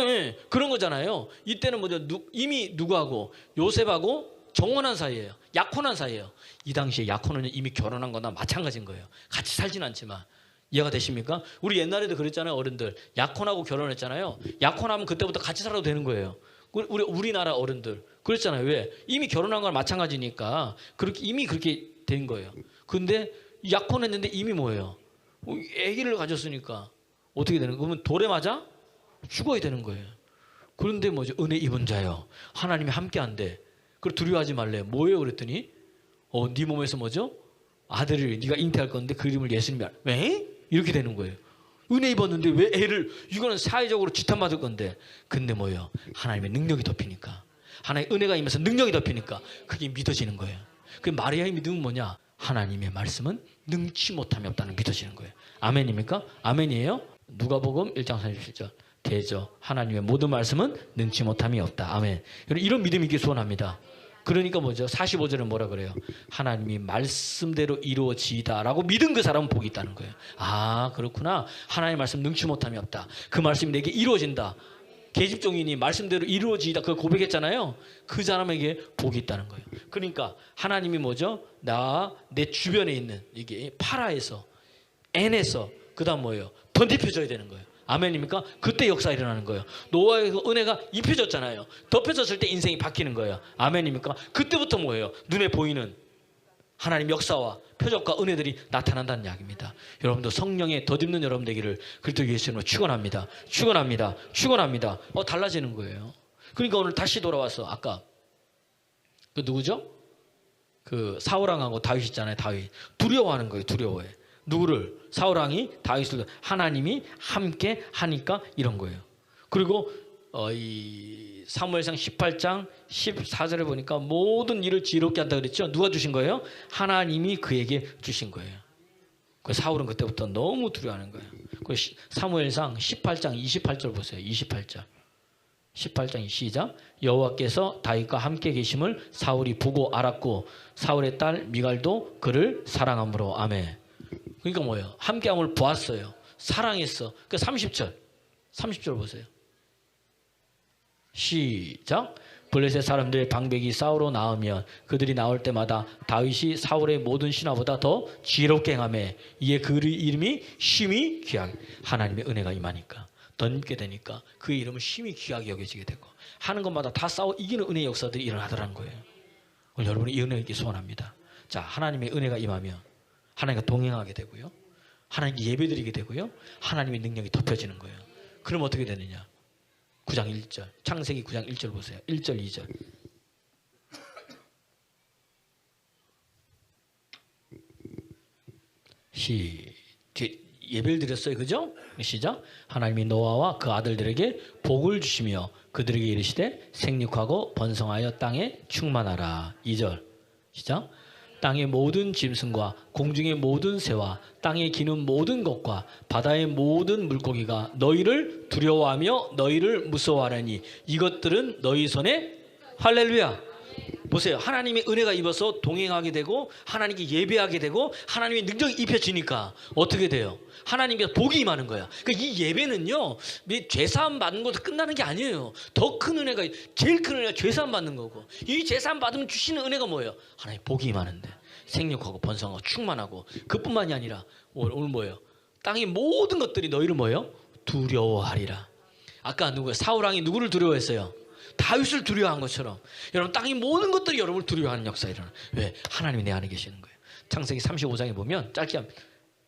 예, 그런 거잖아요. 이때는 뭐죠? 이미 누구하고 요셉하고 정혼한 사이예요. 약혼한 사이예요. 이 당시에 약혼은 이미 결혼한 거나 마찬가지인 거예요. 같이 살진 않지만. 이해가 되십니까? 우리 옛날에도 그랬잖아요. 어른들 어른하고 결혼했잖아요. 약혼하면 그때부터 같이 살아도 되는 거예요. 우리나라 어른들 그랬잖아요. 왜? 이미 결혼한 거랑 마찬가지니까 이미 그렇게 된 거예요. 근데 약혼했는데 이미 뭐예요? 아기를 가졌으니까 어떻게 되는 거예요? 그러면 돌에 맞아 죽어야 되는 거예요. 그런데 뭐죠? 은혜 입은 자요. 하나님이 함께한대. 그걸 두려워하지 말래. 뭐예요? 그랬더니 네 몸에서 뭐죠? 아들을 네가 잉태할 건데 그 이름을 예수님이 왜? 이렇게 되는 거예요. 은혜 입었는데 왜 애를 이거는 사회적으로 지탄받을 건데 근데 뭐예요? 하나님의 능력이 덮이니까 하나님의 은혜가 임해서 능력이 덮이니까 그게 믿어지는 거예요. 그 마리아의 믿음은 뭐냐? 하나님의 말씀은 능치 못함이 없다는 믿어지는 거예요. 아멘입니까? 아멘이에요? 누가복음 1장 37절 대저 하나님의 모든 말씀은 능치 못함이 없다. 아멘. 이런 믿음이 있길 소원합니다. 그러니까 뭐죠? 45절은 뭐라 그래요? 하나님이 말씀대로 이루어지이다라고 믿은 그 사람은 복이 있다는 거예요. 아 그렇구나. 하나님의 말씀 능치 못함이 없다. 그 말씀이 내게 이루어진다. 계집종인이 말씀대로 이루어지이다 그걸 고백했잖아요. 그 사람에게 복이 있다는 거예요. 그러니까 하나님이 뭐죠? 내 주변에 있는 이게 파라에서 N에서 그 다음 뭐예요? 덧입혀져야 되는 거예요. 아멘입니까? 그때 역사가 일어나는 거예요. 노아의 은혜가 입혀졌잖아요. 덮여졌을 때 인생이 바뀌는 거예요. 아멘입니까? 그때부터 뭐예요? 눈에 보이는 하나님 역사와 표적과 은혜들이 나타난다는 이야기입니다. 여러분도 성령에 덧입는 여러분 되기를 그리스도 예수님으로 축원합니다. 축원합니다. 축원합니다. 달라지는 거예요. 그러니까 오늘 다시 돌아와서 아까 그 누구죠? 그 사울왕하고 다윗 있잖아요. 다윗 두려워하는 거예요. 두려워해. 누구를? 사울왕이 다윗을 하나님이 함께 하니까 이런 거예요. 그리고 이 사무엘상 18장 14절에 보니까 모든 일을 지혜롭게 한다 그랬죠. 누가 주신 거예요? 하나님이 그에게 주신 거예요. 그 사울은 그때부터 너무 두려워하는 거예요. 그 사무엘상 18장 28절 보세요. 28절 18장 시작. 여호와께서 다윗과 함께 계심을 사울이 보고 알았고 사울의 딸 미갈도 그를 사랑함으로. 아멘. 그러니까 뭐예요? 함께함을 보았어요. 사랑했어. 그 30절 보세요. 시작. 블레셋 사람들의 방백이 싸우러 나오면 그들이 나올 때마다 다윗이 사울의 모든 신하보다 더 지혜롭게 행하며 이에 그의 이름이 심히 귀하게 하나님의 은혜가 임하니까 덧입게 되니까 그 이름은 심히 귀하게 여겨지게 되고 하는 것마다 다 싸워 이기는 은혜의 역사들이 일어나더라는 거예요. 오늘 여러분이 이 은혜를 소원합니다. 자, 하나님의 은혜가 임하면 하나님과 동행하게 되고요. 하나님께 예배드리게 되고요. 하나님의 능력이 덮여지는 거예요. 그럼 어떻게 되느냐? 9장 1절, 창세기 9장 1절 보세요. 1절 2절. 예배를 드렸어요. 그죠? 시작. 하나님이 노아와 그 아들들에게 복을 주시며 그들에게 이르시되 생육하고 번성하여 땅에 충만하라. 2절 시작. 땅의 모든 짐승과 공중의 모든 새와 땅에 기는 모든 것과 바다의 모든 물고기가 너희를 두려워하며 너희를 무서워하려니 이것들은 너희 손에 할렐루야. 보세요. 하나님의 은혜가 입어서 동행하게 되고 하나님께 예배하게 되고 하나님의 능력이 입혀지니까 어떻게 돼요? 하나님께서 복이 임하는 거야. 그러니까 이 예배는요, 죄사함 받는 것도 끝나는 게 아니에요. 더 큰 은혜가, 제일 큰 은혜가 죄사함 받는 거고, 이 죄사함 받으면 주시는 은혜가 뭐예요? 하나님 복이 임하는데 생육하고 번성하고 충만하고, 그뿐만이 아니라 오늘 뭐예요? 땅의 모든 것들이 너희를 뭐예요? 두려워하리라. 아까 누구예요? 사울왕이 누구를 두려워했어요? 다윗을 두려워한 것처럼 여러분 땅의 모든 것들이 여러분을 두려워하는 역사가 일어나요. 왜? 하나님이 내 안에 계시는 거예요. 창세기 35장에 보면 짧게 하면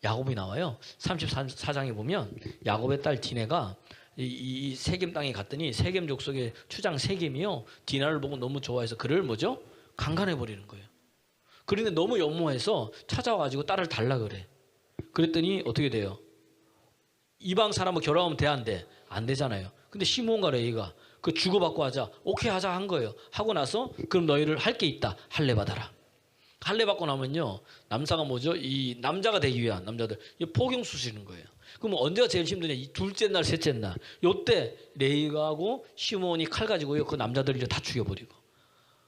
야곱이 나와요. 34장에 보면 야곱의 딸 디네가 이 세겜 땅에 갔더니 세겜 족속의 추장 세겜이요, 디나를 보고 너무 좋아해서 그를 뭐죠? 강간해 버리는 거예요. 그런데 너무 연모해서 찾아와가지고 딸을 달라 그래. 그랬더니 어떻게 돼요? 이방 사람하고 결혼하면 돼, 안 돼? 안 되잖아요. 근데 시몬과 레이가 그 주고받고 하자, 오케이 하자 한 거예요. 하고 나서 그럼 너희를 할 게 있다, 할례 받아라. 할례 받고 나면요, 남사가 뭐죠? 이 남자가 되기 위한 남자들 포경 수시는 거예요. 그럼 언제가 제일 힘드냐? 이 둘째 날, 셋째 날. 요때 레이가하고 시몬이 칼 가지고요, 그 남자들을 다 죽여버리고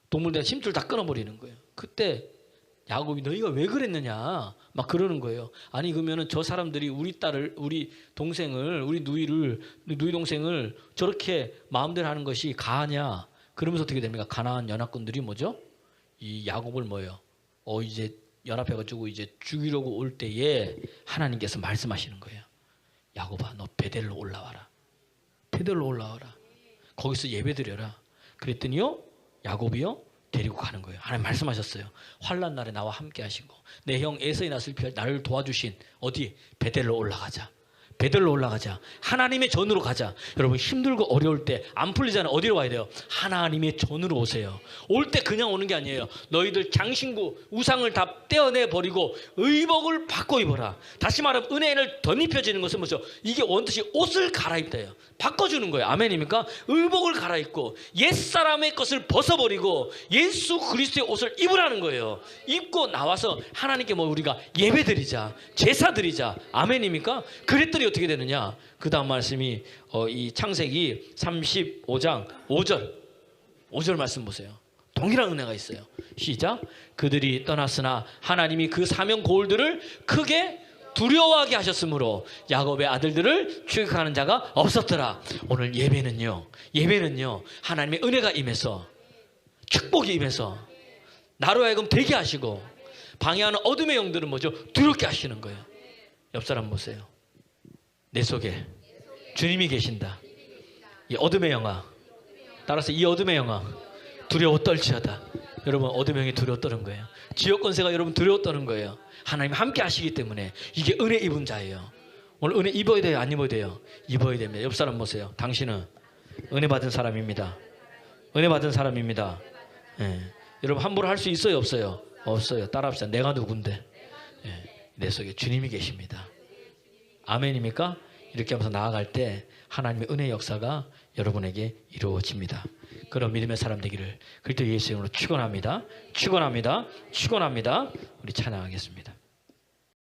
동물들 힘줄 다 끊어버리는 거예요. 그때 야곱이 너희가 왜 그랬느냐 막 그러는 거예요. 아니 그러면은 저 사람들이 우리 딸을, 우리 동생을, 우리 누이 동생을 저렇게 마음대로 하는 것이 가하냐? 그러면서 어떻게 됩니까? 가나안 연합군들이 뭐죠? 이 야곱을 뭐예요? 이제 연합해가지고 이제 죽이려고 올 때에 하나님께서 말씀하시는 거예요. 야곱아, 너 베델로 올라와라. 베델로 올라와라. 거기서 예배드려라. 그랬더니요, 야곱이요, 데리고 가는 거예요. 하나님 말씀하셨어요. 환난 날에 나와 함께 하시고 내 형 에서의 낯을 피할 나를 도와주신 어디? 베델로 올라가자. 베델로 올라가자. 하나님의 전으로 가자. 여러분 힘들고 어려울 때 안 풀리잖아요. 어디로 와야 돼요? 하나님의 전으로 오세요. 올 때 그냥 오는 게 아니에요. 너희들 장신구 우상을 다 떼어내 버리고 의복을 바꿔 입어라. 다시 말하면 은혜를 덧입혀지는 것은 뭐죠? 이게 원뜻이 옷을 갈아입다예요. 바꿔주는 거예요. 아멘입니까? 의복을 갈아입고 옛사람의 것을 벗어버리고 예수 그리스도의 옷을 입으라는 거예요. 입고 나와서 하나님께 뭐 우리가 예배드리자, 제사드리자. 아멘입니까? 그랬더니 어떻게 되느냐? 그 다음 말씀이 이 창세기 35장 5절 말씀 보세요. 동일한 은혜가 있어요. 시작. 그들이 떠났으나 하나님이 그 사명 고울들을 크게 두려워하게 하셨으므로 야곱의 아들들을 추격하는 자가 없었더라. 오늘 예배는요 하나님의 은혜가 임해서, 축복이 임해서 나로 하여금 되게 하시고 방해하는 어둠의 영들은 뭐죠? 두렵게 하시는 거예요. 옆 사람 보세요. 내 속에 주님이 계신다. 이 어둠의 영아, 따라서 이 어둠의 영아 두려워 떨지어다. 여러분 어둠의 영이 두려워 떠는 거예요. 지역 권세가 여러분 두려워 떠는 거예요. 하나님 함께 하시기 때문에 이게 은혜 입은 자예요. 오늘 은혜 입어야 돼요? 안 입어야 돼요? 입어야 됩니다. 옆 사람 보세요. 당신은 은혜 받은 사람입니다. 은혜 받은 사람입니다. 예. 여러분 함부로 할 수 있어요? 없어요? 없어요. 따라합시다. 내가 누군데? 예. 내 속에 주님이 계십니다. 아멘입니까? 이렇게 하면서 나아갈 때 하나님의 은혜의 역사가 여러분에게 이루어집니다. 그런 믿음의 사람 되기를 그리스도 예수 이름으로 축원합니다. 축원합니다. 축원합니다. 우리 찬양하겠습니다.